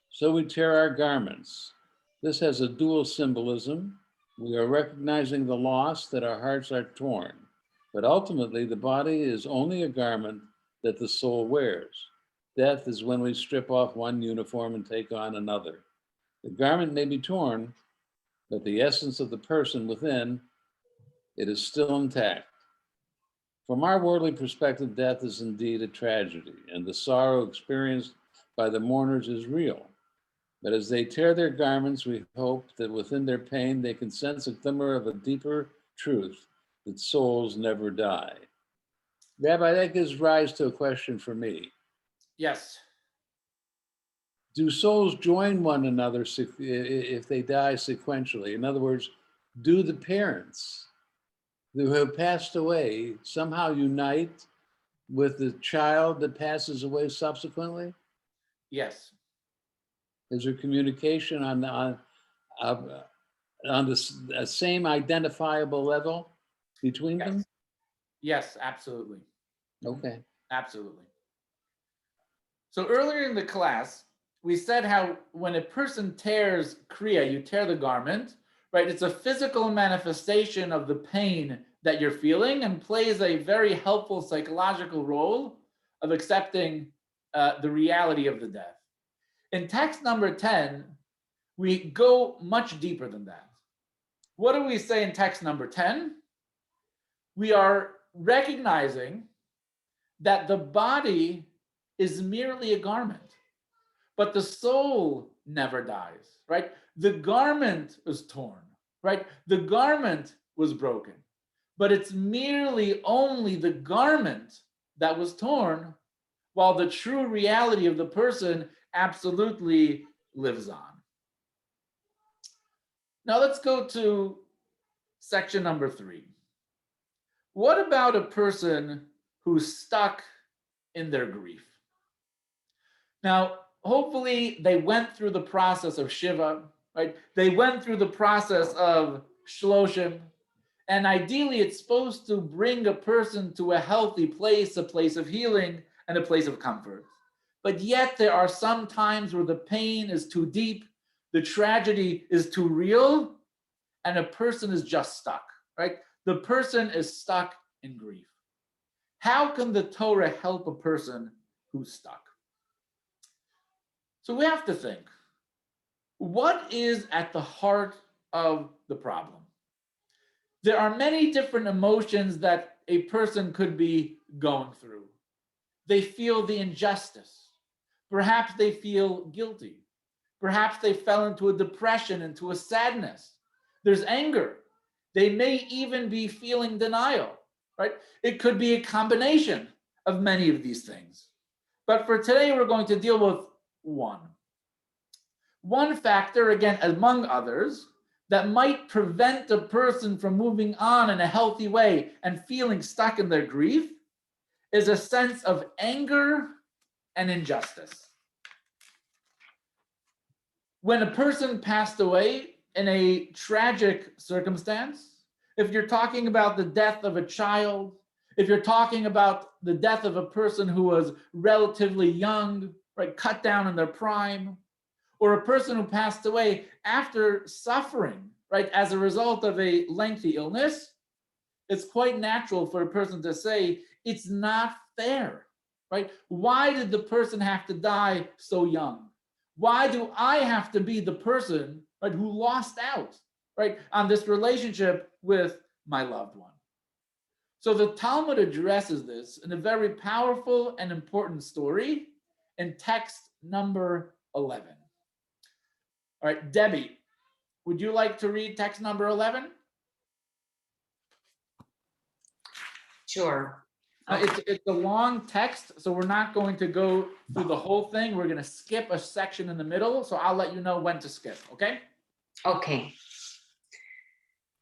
So we tear our garments. This has a dual symbolism. We are recognizing the loss that our hearts are torn, but ultimately the body is only a garment that the soul wears. Death is when we strip off one uniform and take on another. The garment may be torn, but the essence of the person within, it is still intact. From our worldly perspective, death is indeed a tragedy, and the sorrow experienced by the mourners is real. But as they tear their garments, we hope that within their pain, they can sense a glimmer of a deeper truth, that souls never die. Rabbi, that gives rise to a question for me. Yes. Do souls join one another if they die sequentially? In other words, do the parents who have passed away somehow unite with the child that passes away subsequently? Yes. Is there communication on the same identifiable level between them? Yes, absolutely. Okay. Absolutely. So earlier in the class, we said how when a person tears kriya, you tear the garment, right? It's a physical manifestation of the pain that you're feeling and plays a very helpful psychological role of accepting the reality of the death. In text number 10, we go much deeper than that. What do we say in text number 10? We are recognizing that the body is merely a garment, but the soul never dies, right? The garment was torn, right? The garment was broken, but it's merely only the garment that was torn, while the true reality of the person absolutely lives on. Now let's go to section number 3. What about a person who's stuck in their grief? Now, hopefully they went through the process of shiva, right? They went through the process of shloshim, and ideally it's supposed to bring a person to a healthy place, a place of healing and a place of comfort. But yet there are some times where the pain is too deep, the tragedy is too real, and a person is just stuck, right? The person is stuck in grief. How can the Torah help a person who's stuck? So we have to think, what is at the heart of the problem? There are many different emotions that a person could be going through. They feel the injustice. Perhaps they feel guilty. Perhaps they fell into a depression, into a sadness. There's anger. They may even be feeling denial, right? It could be a combination of many of these things. But for today, we're going to deal with one. One factor, again, among others, that might prevent a person from moving on in a healthy way and feeling stuck in their grief is a sense of anger and injustice. When a person passed away in a tragic circumstance, if you're talking about the death of a child, if you're talking about the death of a person who was relatively young, right, cut down in their prime, or a person who passed away after suffering, right, as a result of a lengthy illness, it's quite natural for a person to say, it's not fair, right? Why did the person have to die so young? Why do I have to be the person, right, who lost out, right, on this relationship with my loved one? So the Talmud addresses this in a very powerful and important story in text number 11. All right, Debbie, would you like to read text number 11? Sure. It's a long text, so we're not going to go through the whole thing. We're going to skip a section in the middle, so I'll let you know when to skip, okay? Okay.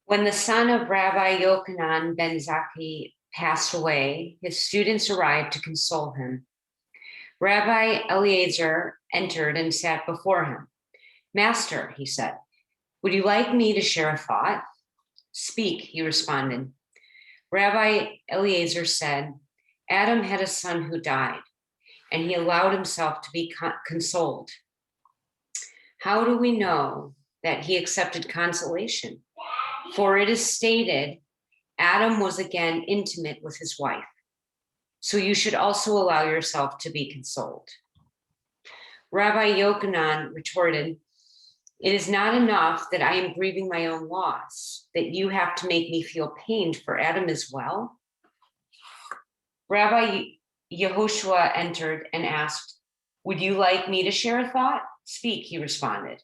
When the son of Rabbi Yochanan ben Zakkai passed away, his students arrived to console him. Rabbi Eliezer entered and sat before him. Master, he said, would you like me to share a thought? Speak, he responded. Rabbi Eliezer said, Adam had a son who died, and he allowed himself to be consoled. How do we know that he accepted consolation? For it is stated, Adam was again intimate with his wife. So you should also allow yourself to be consoled. Rabbi Yochanan retorted, it is not enough that I am grieving my own loss, that you have to make me feel pained for Adam as well. Rabbi Yehoshua entered and asked, would you like me to share a thought? Speak, he responded.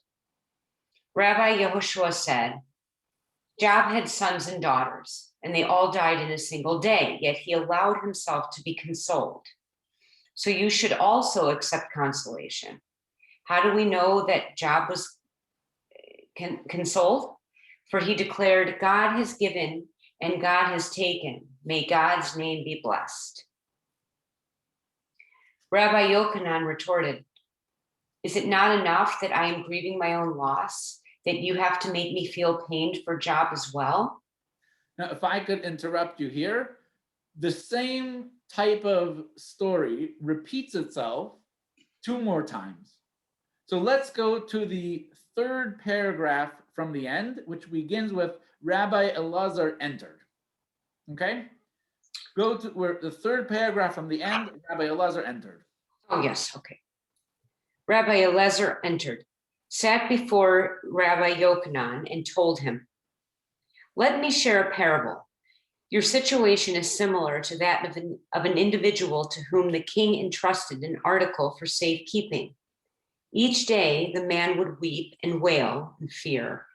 Rabbi Yehoshua said, Job had sons and daughters, and they all died in a single day, yet he allowed himself to be consoled. So you should also accept consolation. How do we know that Job was consoled? For he declared, God has given and God has taken. May God's name be blessed. Rabbi Yochanan retorted, is it not enough that I am grieving my own loss, that you have to make me feel pained for Job as well? Now, if I could interrupt you here, the same type of story repeats itself 2 more times. So let's go to the 3rd paragraph from the end, which begins with Rabbi Elazar entered. Okay? Go to where the 3rd paragraph from the end, Rabbi Elazar entered. Oh, yes, okay. Rabbi Elazar entered, sat before Rabbi Yochanan and told him, let me share a parable. Your situation is similar to that of an individual to whom the king entrusted an article for safekeeping. Each day, the man would weep and wail in fear.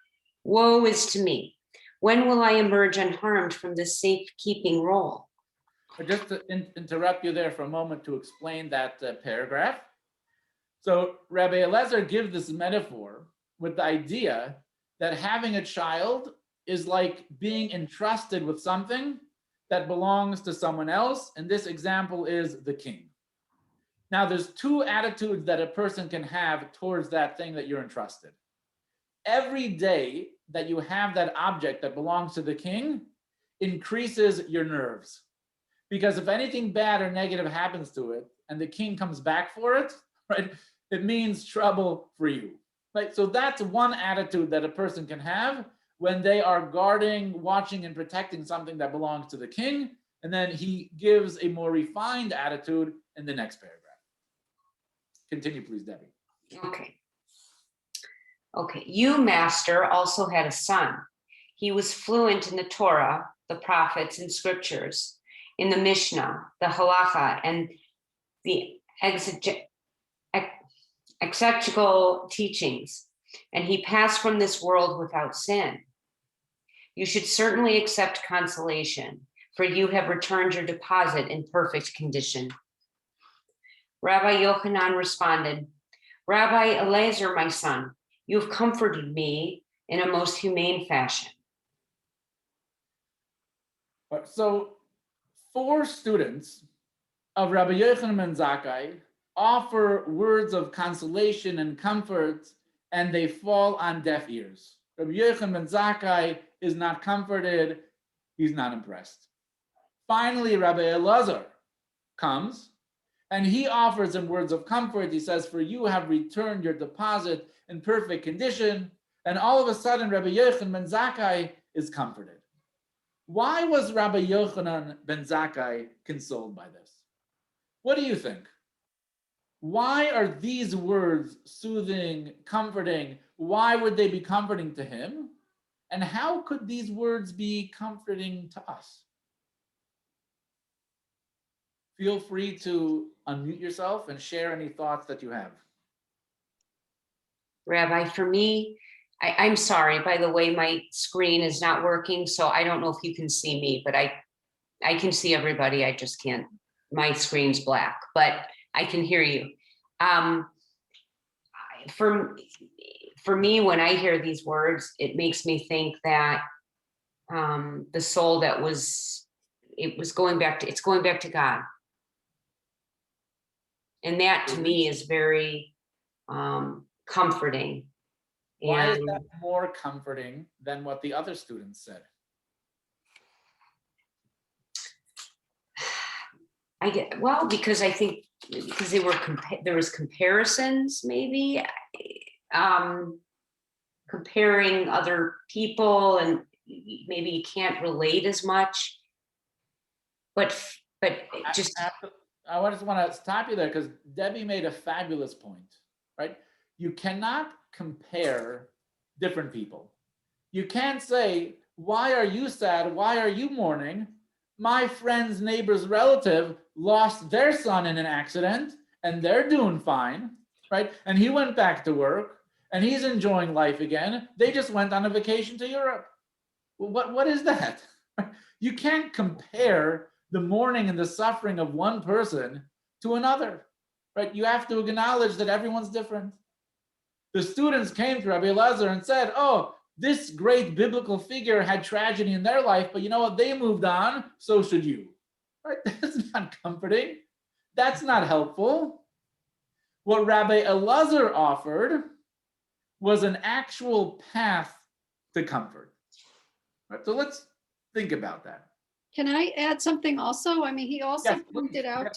Woe is to me. When will I emerge unharmed from this safekeeping role? Just to interrupt you there for a moment to explain that paragraph. So Rabbi Elazar gives this metaphor with the idea that having a child is like being entrusted with something that belongs to someone else. And this example is the king. Now, there's 2 attitudes that a person can have towards that thing that you're entrusted. Every day that you have that object that belongs to the king increases your nerves. Because if anything bad or negative happens to it and the king comes back for it, right, it means trouble for you. Right? So that's one attitude that a person can have when they are guarding, watching, and protecting something that belongs to the king. And then he gives a more refined attitude in the next paragraph. Continue, please, Debbie. Okay. You, master, also had a son. He was fluent in the Torah, the prophets and scriptures, in the Mishnah, the Halacha, and the exegetical teachings, and he passed from this world without sin. You should certainly accept consolation, for you have returned your deposit in perfect condition. Rabbi Yochanan responded, Rabbi Eliezer, my son, you have comforted me in a most humane fashion. So 4 students of Rabbi Yochanan ben Zakkai offer words of consolation and comfort, and they fall on deaf ears. Rabbi Yochanan ben Zakkai is not comforted. He's not impressed. Finally, Rabbi Elazar comes, and he offers them words of comfort. He says, for you have returned your deposit in perfect condition. And all of a sudden, Rabbi Yochanan ben Zakkai is comforted. Why was Rabbi Yochanan ben Zakkai consoled by this? What do you think? Why are these words soothing, comforting? Why would they be comforting to him? And how could these words be comforting to us? Feel free to unmute yourself and share any thoughts that you have. Rabbi, for me, I'm sorry, by the way, my screen is not working, so I don't know if you can see me, but I can see everybody. I just can't. My screen's black, but I can hear you. For me, when I hear these words, it makes me think that the soul that it's going back to God. And that to me is very comforting. Why is that more comforting than what the other students said? Because I think there was comparisons, maybe comparing other people, and maybe you can't relate as much. But just I just want to stop you there, because Debbie made a fabulous point, right? You cannot compare different people. You can't say, why are you sad? Why are you mourning? My friend's neighbor's relative lost their son in an accident and they're doing fine, right? And he went back to work and he's enjoying life again. They just went on a vacation to Europe. What is that? You can't compare the mourning and the suffering of one person to another, right? You have to acknowledge that everyone's different. The students came to Rabbi Elazar and said, oh, this great biblical figure had tragedy in their life, but you know what? They moved on, so should you. Right? That's not comforting. That's not helpful. What Rabbi Elazar offered was an actual path to comfort. Right? So let's think about that. Can I add something also? I mean, he also Yes, pointed out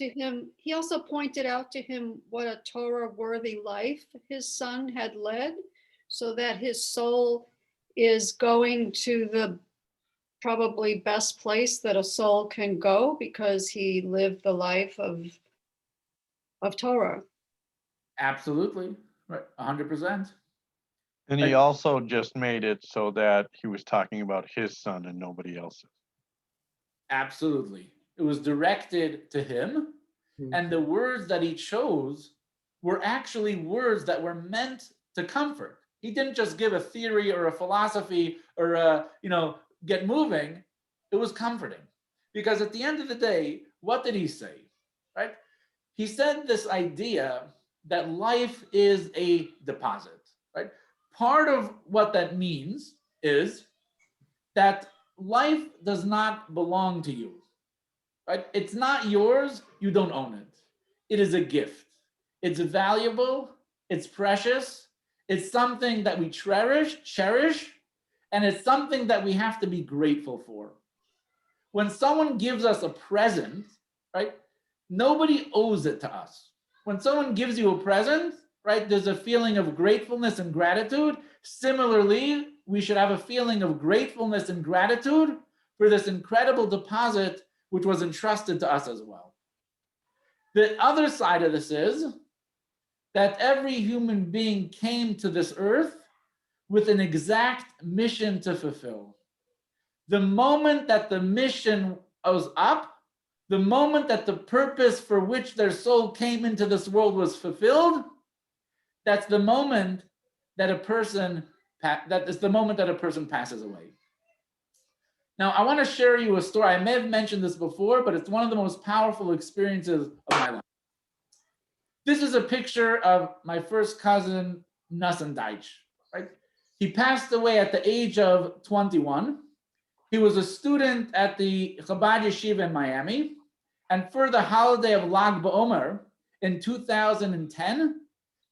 to him what a Torah-worthy life his son had led, so that his soul is going to the probably best place that a soul can go, because he lived the life of Torah. Absolutely, right, 100%. And he also just made it so that he was talking about his son and nobody else's. Absolutely. It was directed to him, and the words that he chose were actually words that were meant to comfort. He didn't just give a theory or a philosophy or get moving. It was comforting, because at the end of the day, what did he say? Right? He said this idea that life is a deposit. Right? Part of what that means is that life does not belong to you, right? It's not yours. You don't own it. It is a gift. It's valuable. It's precious. It's something that we cherish, and it's something that we have to be grateful for. When someone gives us a present, right, nobody owes it to us. When someone gives you a present, right, there's a feeling of gratefulness and gratitude. Similarly, we should have a feeling of gratefulness and gratitude for this incredible deposit which was entrusted to us as well. The other side of this is that every human being came to this earth with an exact mission to fulfill. The moment that the mission was up, the moment that the purpose for which their soul came into this world was fulfilled, that's the moment that a person passes away. Now, I want to share you a story. I may have mentioned this before, but it's one of the most powerful experiences of my life. This is a picture of my first cousin, Nassan Deitch, right? He passed away at the age of 21. He was a student at the Chabad Yeshiva in Miami. And for the holiday of Lag BaOmer in 2010,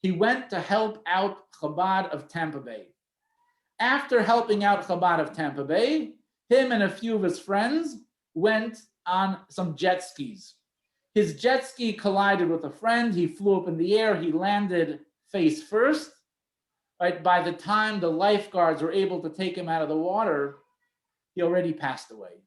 he went to help out Chabad of Tampa Bay. After helping out Chabad of Tampa Bay, him and a few of his friends went on some jet skis. His jet ski collided with a friend. He flew up in the air. He landed face first. Right? By the time the lifeguards were able to take him out of the water, he already passed away.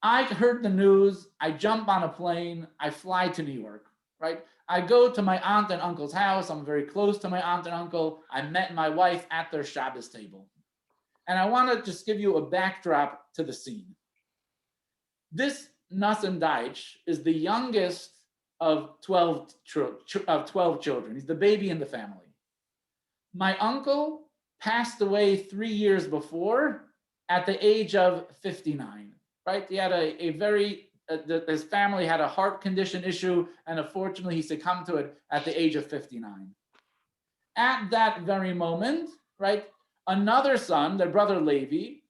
I heard the news. I jump on a plane. I fly to New York. Right? I go to my aunt and uncle's house. I'm very close to my aunt and uncle. I met my wife at their Shabbos table. And I want to just give you a backdrop to the scene. This Nassan Deitch is the youngest of 12 children. He's the baby in the family. My uncle passed away 3 years before at the age of 59, right? He had his family had a heart condition issue, and unfortunately he succumbed to it at the age of 59. At that very moment, right, another son, their brother Levi,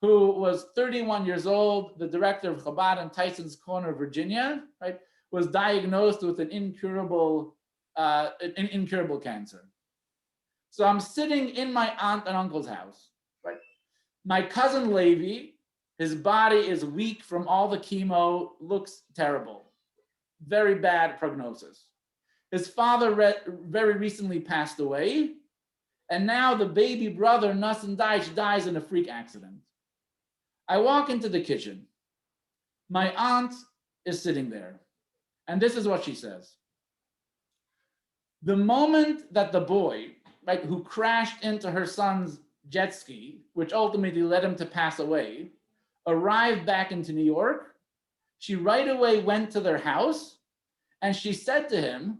who was 31 years old, the director of Chabad in Tyson's Corner, Virginia, right, was diagnosed with an incurable cancer. So I'm sitting in my aunt and uncle's house, right? My cousin Levi, his body is weak from all the chemo, looks terrible, very bad prognosis. His father very recently passed away, and now the baby brother, Nassan Deitch, dies in a freak accident. I walk into the kitchen. My aunt is sitting there, and this is what she says. The moment that the boy, right, who crashed into her son's jet ski, which ultimately led him to pass away, arrived back into New York, she right away went to their house, and she said to him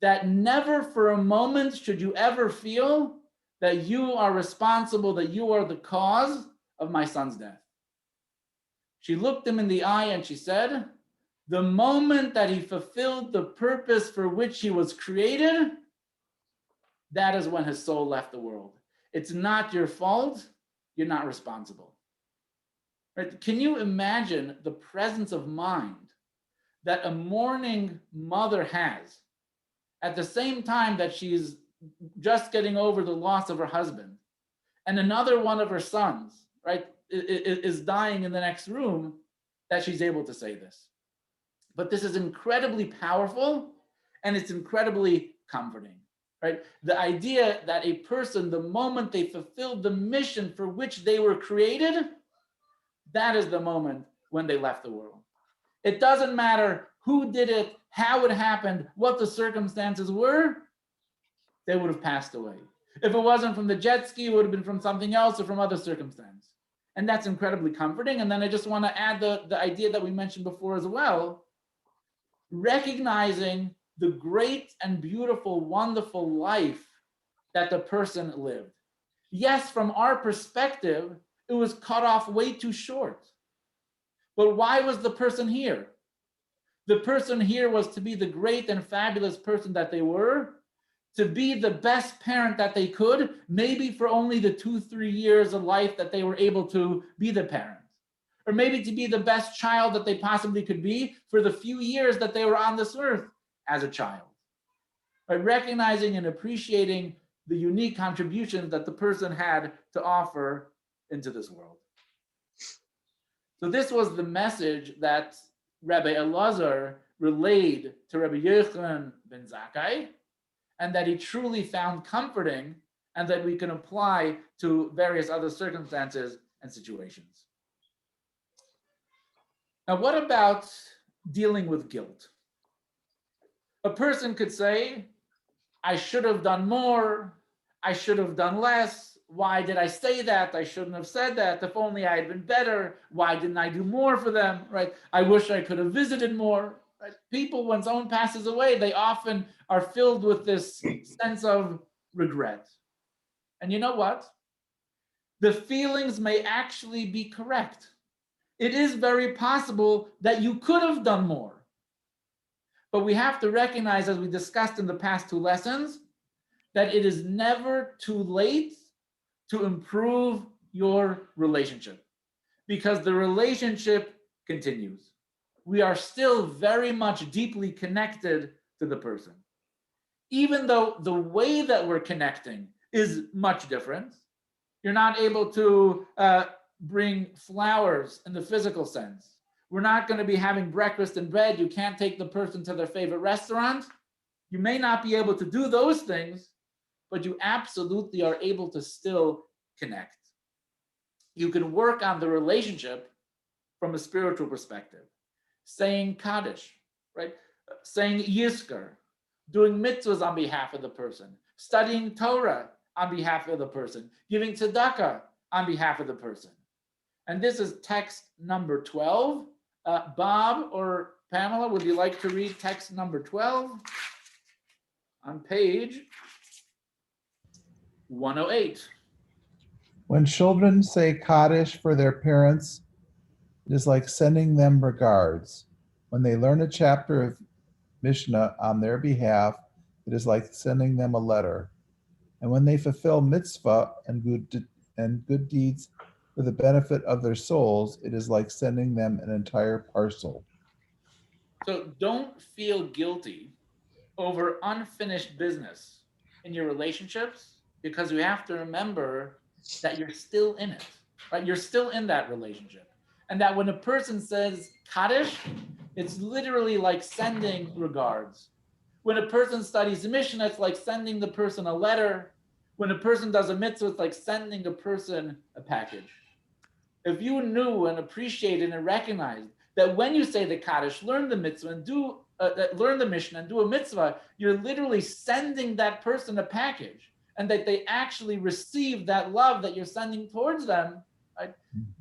that never for a moment should you ever feel that you are responsible, that you are the cause of my son's death. She looked him in the eye and she said, the moment that he fulfilled the purpose for which he was created, that is when his soul left the world. It's not your fault. You're not responsible. Right? Can you imagine the presence of mind that a mourning mother has at the same time that she's just getting over the loss of her husband, and another one of her sons, right, is dying in the next room, that she's able to say this? But this is incredibly powerful, and it's incredibly comforting, right? The idea that a person, the moment they fulfilled the mission for which they were created, that is the moment when they left the world. It doesn't matter who did it, how it happened, what the circumstances were, they would have passed away. If it wasn't from the jet ski, it would have been from something else or from other circumstance. And that's incredibly comforting. And then I just want to add the idea that we mentioned before as well, recognizing the great and beautiful, wonderful life that the person lived. Yes, from our perspective, it was cut off way too short. But why was the person here? The person here was to be the great and fabulous person that they were, to be the best parent that they could, maybe for only the 2-3 years of life that they were able to be the parent, or maybe to be the best child that they possibly could be for the few years that they were on this earth as a child. By recognizing and appreciating the unique contributions that the person had to offer into this world. So this was the message that Rabbi Elazar relayed to Rabbi Yochanan ben Zakkai, and that he truly found comforting, and that we can apply to various other circumstances and situations. Now, what about dealing with guilt? A person could say, I should have done more, I should have done less, why did I say that? I shouldn't have said that. If only I had been better. Why didn't I do more for them, right? I wish I could have visited more. Right? People, when someone passes away, they often are filled with this sense of regret. And you know what? The feelings may actually be correct. It is very possible that you could have done more. But we have to recognize, as we discussed in the past 2 lessons, that it is never too late to improve your relationship, because the relationship continues. We are still very much deeply connected to the person. Even though the way that we're connecting is much different, you're not able to bring flowers in the physical sense. We're not going to be having breakfast in bed. You can't take the person to their favorite restaurant. You may not be able to do those things, but you absolutely are able to still connect. You can work on the relationship from a spiritual perspective. Saying Kaddish, right? Saying Yizkor, doing mitzvahs on behalf of the person, studying Torah on behalf of the person, giving tzedakah on behalf of the person. And this is text number 12. Bob or Pamela, would you like to read text number 12 on page 108? When children say Kaddish for their parents, it is like sending them regards. When they learn a chapter of Mishnah on their behalf, it is like sending them a letter. And when they fulfill mitzvah and good deeds for the benefit of their souls, it is like sending them an entire parcel. So don't feel guilty over unfinished business in your relationships, because you have to remember that you're still in it, right? You're still in that relationship. And that when a person says Kaddish, it's literally like sending regards. When a person studies the Mishnah, it's like sending the person a letter. When a person does a mitzvah, it's like sending a person a package. If you knew and appreciated and recognized that when you say the Kaddish, learn the mitzvah and learn the Mishnah and do a mitzvah, you're literally sending that person a package, and that they actually receive that love that you're sending towards them, right?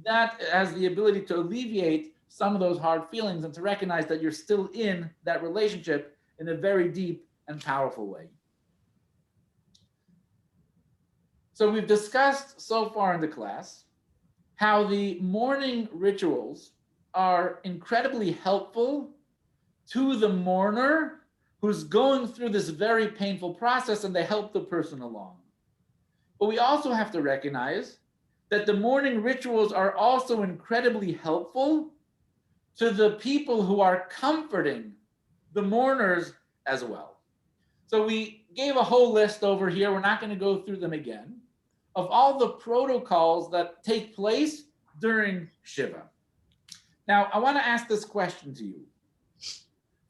That has the ability to alleviate some of those hard feelings and to recognize that you're still in that relationship in a very deep and powerful way. So we've discussed so far in the class how the mourning rituals are incredibly helpful to the mourner who's going through this very painful process, and they help the person along. But we also have to recognize that the mourning rituals are also incredibly helpful to the people who are comforting the mourners as well. So we gave a whole list over here, we're not going to go through them again, of all the protocols that take place during Shiva. Now, I want to ask this question to you.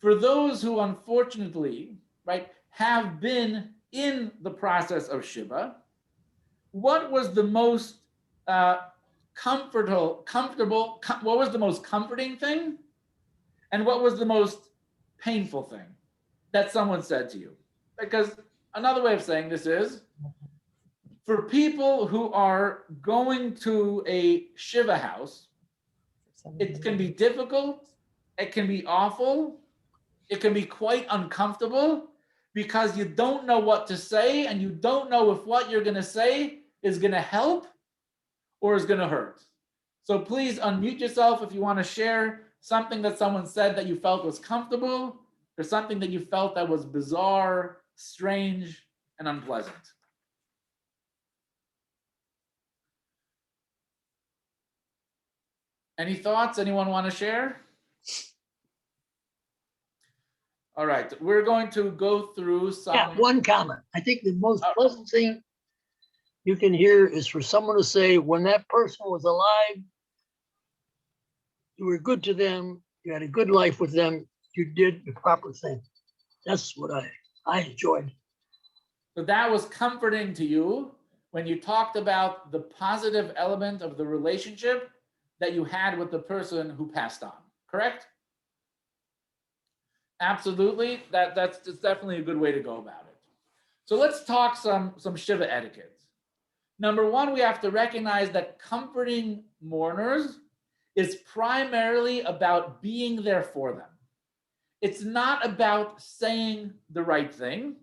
For those who unfortunately, right, have been in the process of Shiva, what was the most what was the most comforting thing? And what was the most painful thing that someone said to you? Because another way of saying this is, for people who are going to a Shiva house, it can be difficult, it can be awful, it can be quite uncomfortable, because you don't know what to say, and you don't know if what you're going to say is going to help or is going to hurt. So please unmute yourself if you want to share something that someone said that you felt was comfortable, or something that you felt that was bizarre, strange, and unpleasant. Any thoughts? Anyone want to share? All right, we're going to go through some. Yeah, one comment. I think the most pleasant thing you can hear is for someone to say, when that person was alive, you were good to them, you had a good life with them, you did the proper thing. That's what I enjoyed. So that was comforting to you when you talked about the positive element of the relationship that you had with the person who passed on, correct? Absolutely, that's definitely a good way to go about it. So let's talk some Shiva etiquette. Number one, we have to recognize that comforting mourners is primarily about being there for them. It's not about saying the right thing.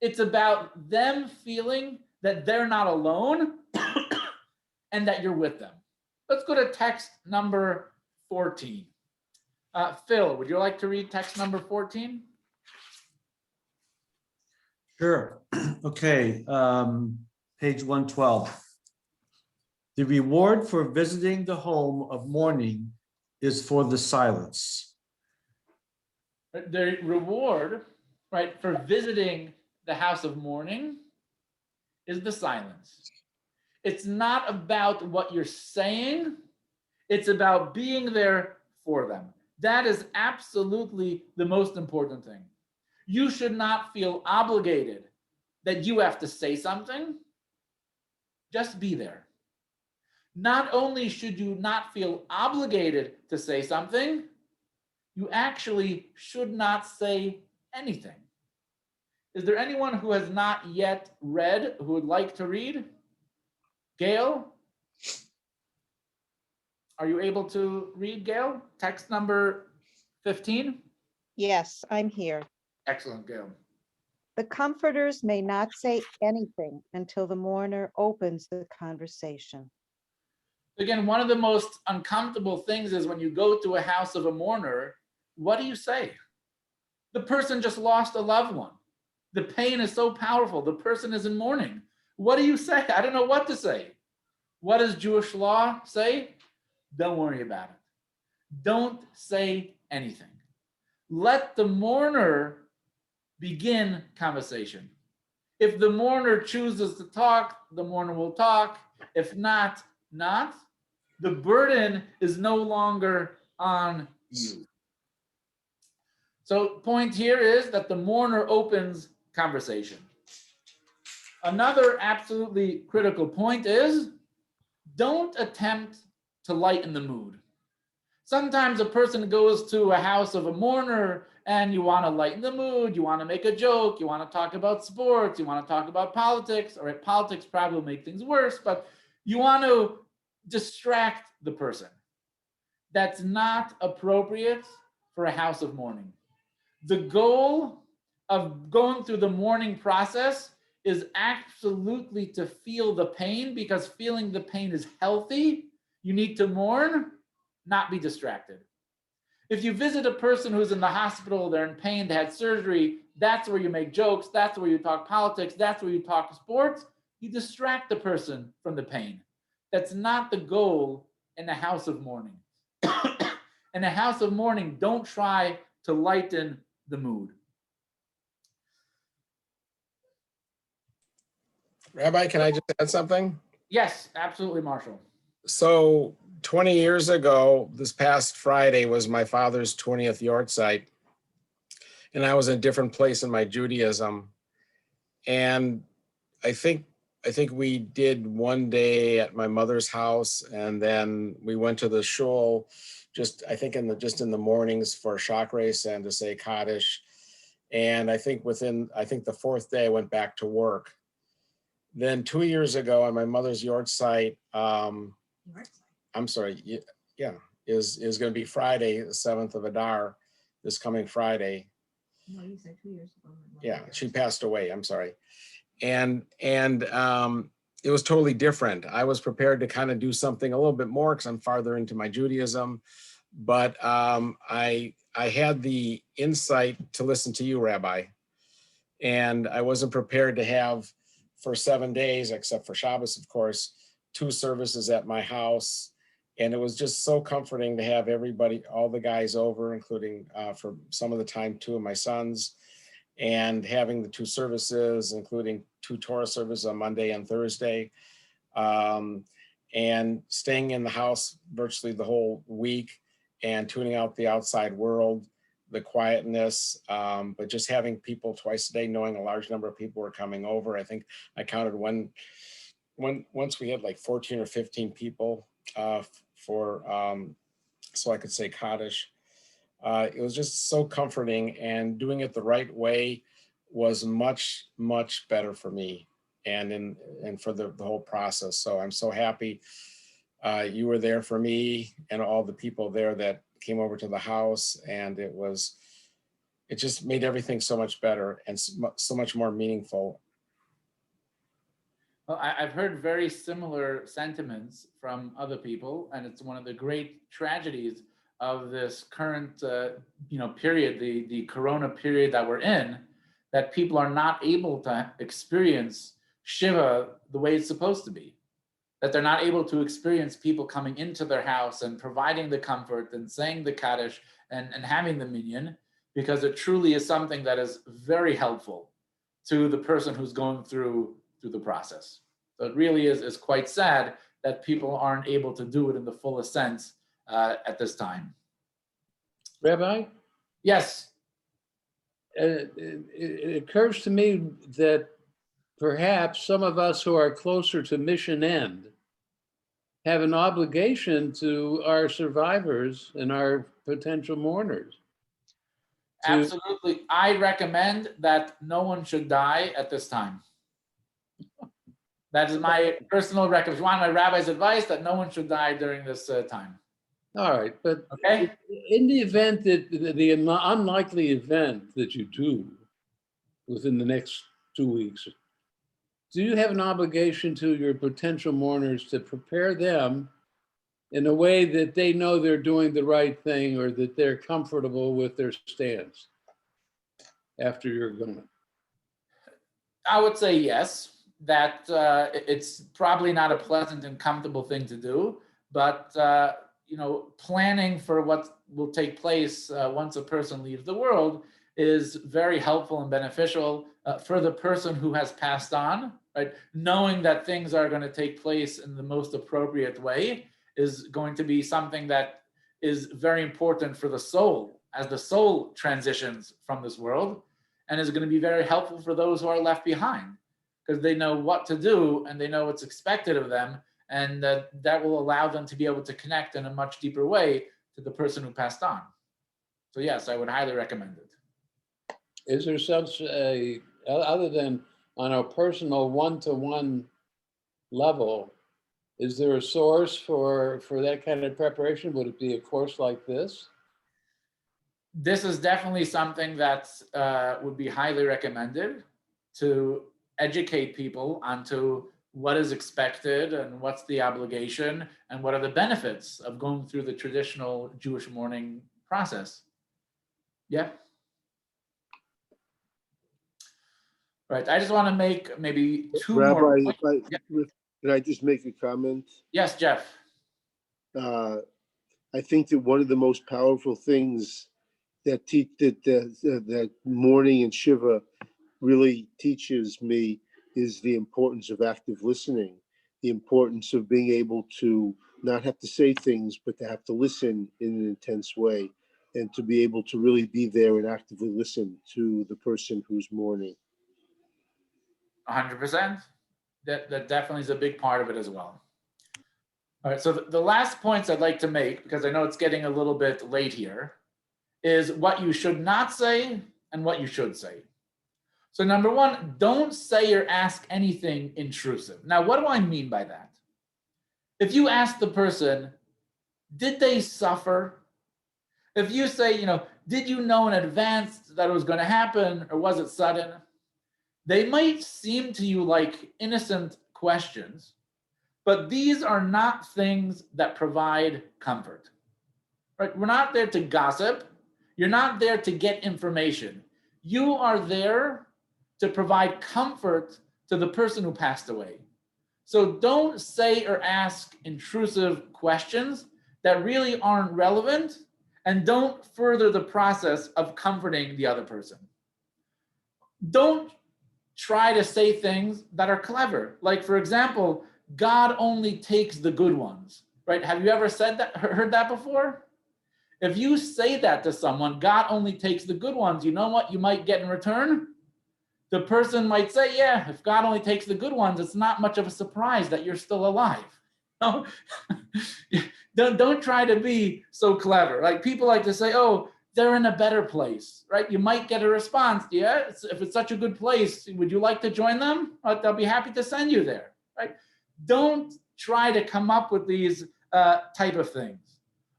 It's about them feeling that they're not alone and that you're with them. Let's go to text number 14. Phil, would you like to read text number 14? Sure. Okay, page 112. The reward for visiting the home of mourning is for the silence. The reward, right, for visiting the house of mourning is the silence. It's not about what you're saying. It's about being there for them. That is absolutely the most important thing. You should not feel obligated that you have to say something. Just be there. Not only should you not feel obligated to say something, you actually should not say anything. Is there anyone who has not yet read who would like to read? Gail? Are you able to read, Gail? Text number 15? Yes, I'm here. Excellent, Gail. The comforters may not say anything until the mourner opens the conversation. Again, one of the most uncomfortable things is when you go to a house of a mourner, what do you say? The person just lost a loved one. The pain is so powerful. The person is in mourning. What do you say? I don't know what to say. What does Jewish law say? Don't worry about it. Don't say anything. Let the mourner begin conversation. If the mourner chooses to talk, the mourner will talk. If not, not. The burden is no longer on you. So point here is that the mourner opens conversation. Another absolutely critical point is don't attempt to lighten the mood. Sometimes a person goes to a house of a mourner and you want to lighten the mood, you want to make a joke, you want to talk about sports, you want to talk about politics, or politics probably will make things worse, but you want to distract the person. That's not appropriate for a house of mourning. The goal of going through the mourning process is absolutely to feel the pain, because feeling the pain is healthy. You need to mourn, not be distracted. If you visit a person who's in the hospital, they're in pain, they had surgery, that's where you make jokes, that's where you talk politics, that's where you talk sports. You distract the person from the pain. That's not the goal in a house of mourning. In a house of mourning, don't try to lighten the mood. Rabbi, can I just add something? Yes, absolutely, Marshall. So 20 years ago, this past Friday was my father's 20th yahrzeit, and I was in a different place in my Judaism. And I think we did one day at my mother's house, and then we went to the shul just in the mornings for Shakres and to say Kaddish. And I think the fourth day I went back to work. Then 2 years ago on my mother's yahrzeit, is going to be Friday, the 7th of Adar, this coming Friday. No, you said 2 years ago. Yeah, she passed away. I'm sorry. And it was totally different. I was prepared to kind of do something a little bit more because I'm farther into my Judaism, but I had the insight to listen to you, Rabbi, and I wasn't prepared to have for 7 days, except for Shabbos, of course, 2 services at my house. And it was just so comforting to have everybody, all the guys over, including for some of the time, 2 of my sons, and having the 2 services, including 2 Torah services on Monday and Thursday, and staying in the house virtually the whole week and tuning out the outside world, the quietness, but just having people twice a day, knowing a large number of people were coming over. I think I counted once we had like 14 or 15 people so I could say Kaddish. It was just so comforting, and doing it the right way was much, much better for me. and for the whole process. So I'm so happy you were there for me and all the people there that came over to the house, and it just made everything so much better and so much more meaningful. Well, I've heard very similar sentiments from other people, and it's one of the great tragedies of this current, period, the Corona period that we're in, that people are not able to experience Shiva the way it's supposed to be. That they're not able to experience people coming into their house and providing the comfort and saying the Kaddish and having the minyan, because it truly is something that is very helpful to the person who's going through the process. So it really is quite sad that people aren't able to do it in the fullest sense at this time. Rabbi? Yes. It occurs to me that perhaps some of us who are closer to mission end have an obligation to our survivors and our potential mourners. Absolutely. I recommend that no one should die at this time. That is my personal recommendation. One of my rabbi's advice, that no one should die during this time. All right, but okay, in the event that the unlikely event that you do within the next 2 weeks, do you have an obligation to your potential mourners to prepare them in a way that they know they're doing the right thing, or that they're comfortable with their stance after you're gone? I would say yes, that it's probably not a pleasant and comfortable thing to do, but planning for what will take place once a person leaves the world is very helpful and beneficial for the person who has passed on, right? Knowing that things are going to take place in the most appropriate way is going to be something that is very important for the soul as the soul transitions from this world, and is going to be very helpful for those who are left behind, because they know what to do and they know what's expected of them, and that will allow them to be able to connect in a much deeper way to the person who passed on. So yes, I would highly recommend it. Is there such a, other than on a personal one-to-one level, is there a source for that kind of preparation? Would it be a course like this? This is definitely something that would be highly recommended to educate people onto what is expected and what's the obligation and what are the benefits of going through the traditional Jewish mourning process. Yeah. Right. I just want to make maybe two Rabbi, more. Can I just make a comment? Yes, Jeff. I think that one of the most powerful things that that mourning and Shiva really teaches me is the importance of active listening, the importance of being able to not have to say things, but to have to listen in an intense way, and to be able to really be there and actively listen to the person who's mourning. 100%. That definitely is a big part of it as well. All right, so the last points I'd like to make, because I know it's getting a little bit late here, is what you should not say and what you should say. So number one, don't say or ask anything intrusive. Now, what do I mean by that? If you ask the person, did they suffer? If you say, did you know in advance that it was going to happen, or was it sudden? They might seem to you like innocent questions, but these are not things that provide comfort, right? We're not there to gossip. You're not there to get information. You are there to provide comfort to the person who passed away. So don't say or ask intrusive questions that really aren't relevant, and don't further the process of comforting the other person. Don't try to say things that are clever. Like, for example, God only takes the good ones, right? Have you ever heard that before? If you say that to someone, God only takes the good ones, you know what you might get in return? The person might say, yeah, if God only takes the good ones, it's not much of a surprise that you're still alive. No? Don't try to be so clever. Like, people like to say, oh, they're in a better place, right? You might get a response. Yeah, if it's such a good place, would you like to join them? They'll be happy to send you there, right? Don't try to come up with these type of things.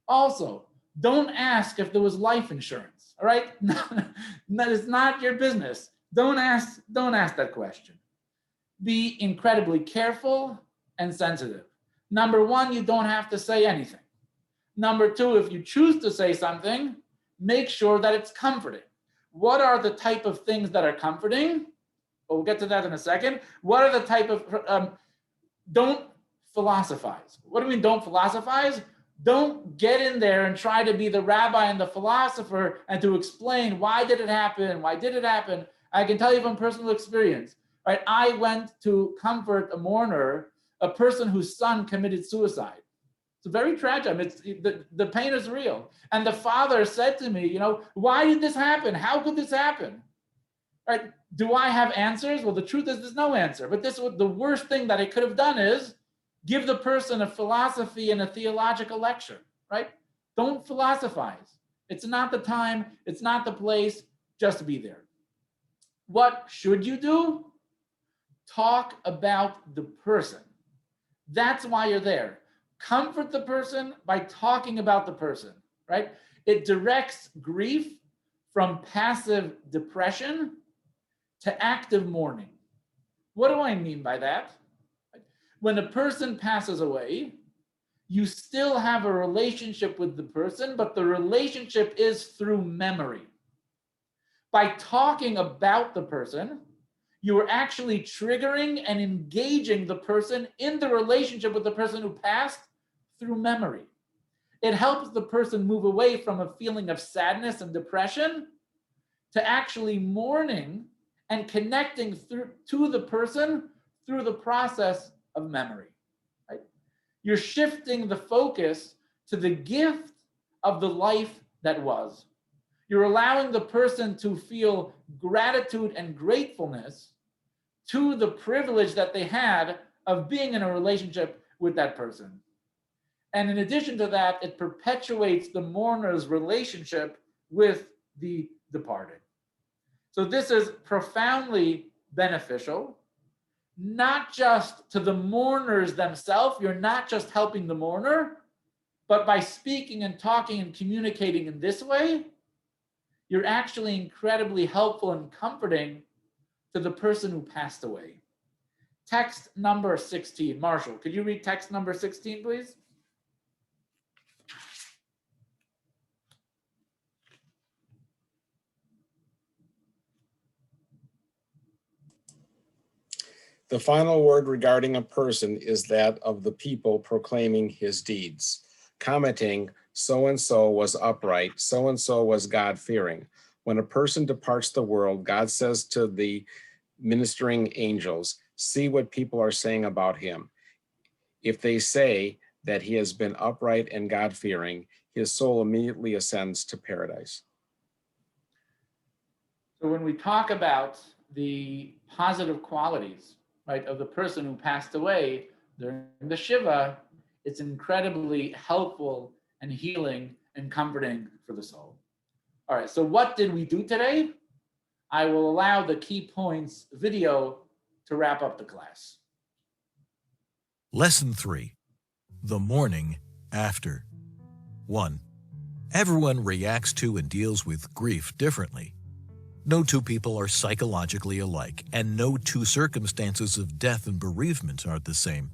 Also, don't ask if there was life insurance, all right? That is not your business. Don't ask that question. Be incredibly careful and sensitive. Number one, you don't have to say anything. Number two, if you choose to say something, make sure that it's comforting. What are the type of things that are comforting? We'll get to that in a second. What are the type of, don't philosophize. What do you mean don't philosophize? Don't get in there and try to be the rabbi and the philosopher and to explain why did it happen? Why did it happen? I can tell you from personal experience, right? I went to comfort a mourner, a person whose son committed suicide. It's very tragic. I mean, the pain is real. And the father said to me, why did this happen? How could this happen? Right? Do I have answers? Well, the truth is there's no answer. But the worst thing that I could have done is give the person a philosophy and a theological lecture, right? Don't philosophize. It's not the time. It's not the place. Just be there. What should you do? Talk about the person. That's why you're there. Comfort the person by talking about the person, right? It directs grief from passive depression to active mourning. What do I mean by that? When a person passes away, you still have a relationship with the person, but the relationship is through memory. By talking about the person, you are actually triggering and engaging the person in the relationship with the person who passed through memory. It helps the person move away from a feeling of sadness and depression to actually mourning and connecting to the person through the process of memory. Right? You're shifting the focus to the gift of the life that was. You're allowing the person to feel gratitude and gratefulness to the privilege that they had of being in a relationship with that person. And in addition to that, it perpetuates the mourner's relationship with the departed. So this is profoundly beneficial, not just to the mourners themselves. You're not just helping the mourner, but by speaking and talking and communicating in this way, you're actually incredibly helpful and comforting to the person who passed away. Text number 16. Marshall, could you read text number 16, please? The final word regarding a person is that of the people proclaiming his deeds, commenting, so-and-so was upright, so-and-so was God-fearing. When a person departs the world, God says to the ministering angels, see what people are saying about him. If they say that he has been upright and God-fearing, his soul immediately ascends to paradise. So when we talk about the positive qualities, right, of the person who passed away during the Shiva, it's incredibly helpful and healing and comforting for the soul. All right, so what did we do today? I will allow the key points video to wrap up the class. Lesson 3, the mourning after. 1. Everyone reacts to and deals with grief differently. No two people are psychologically alike, and no two circumstances of death and bereavement are the same.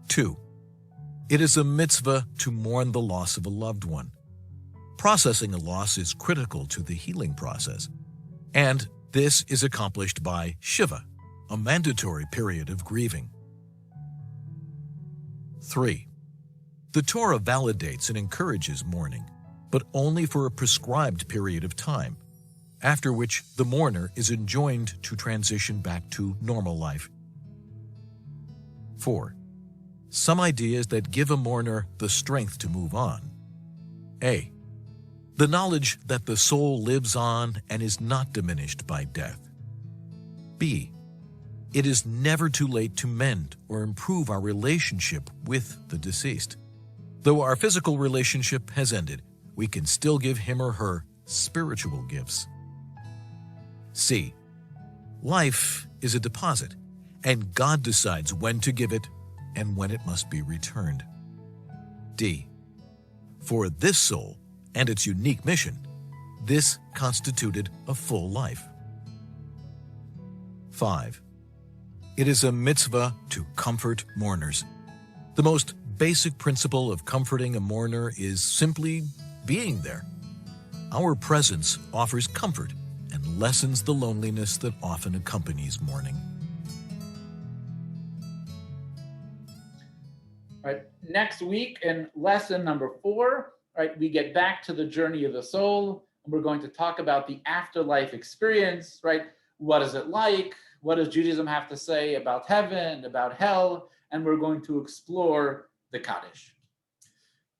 2. It is a mitzvah to mourn the loss of a loved one. Processing a loss is critical to the healing process, and this is accomplished by shiva, a mandatory period of grieving. 3. The Torah validates and encourages mourning, but only for a prescribed period of time, after which the mourner is enjoined to transition back to normal life. 4. Some ideas that give a mourner the strength to move on. A. The knowledge that the soul lives on and is not diminished by death. B. It is never too late to mend or improve our relationship with the deceased. Though our physical relationship has ended, we can still give him or her spiritual gifts. C. Life is a deposit, and God decides when to give it and when it must be returned. D. For this soul and its unique mission, this constituted a full life. 5. It is a mitzvah to comfort mourners. The most basic principle of comforting a mourner is simply being there. Our presence offers comfort and lessens the loneliness that often accompanies mourning. All right, next week in lesson number 4, right, we get back to the journey of the soul, and we're going to talk about the afterlife experience, right? What is it like? What does Judaism have to say about heaven, about hell? And we're going to explore the Kaddish.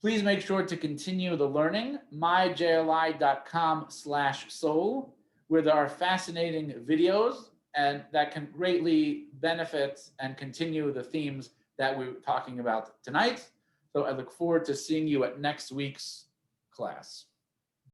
Please make sure to continue the learning, myjli.com/soul, where there are fascinating videos and that can greatly benefit and continue the themes that we're talking about tonight. So I look forward to seeing you at next week's class.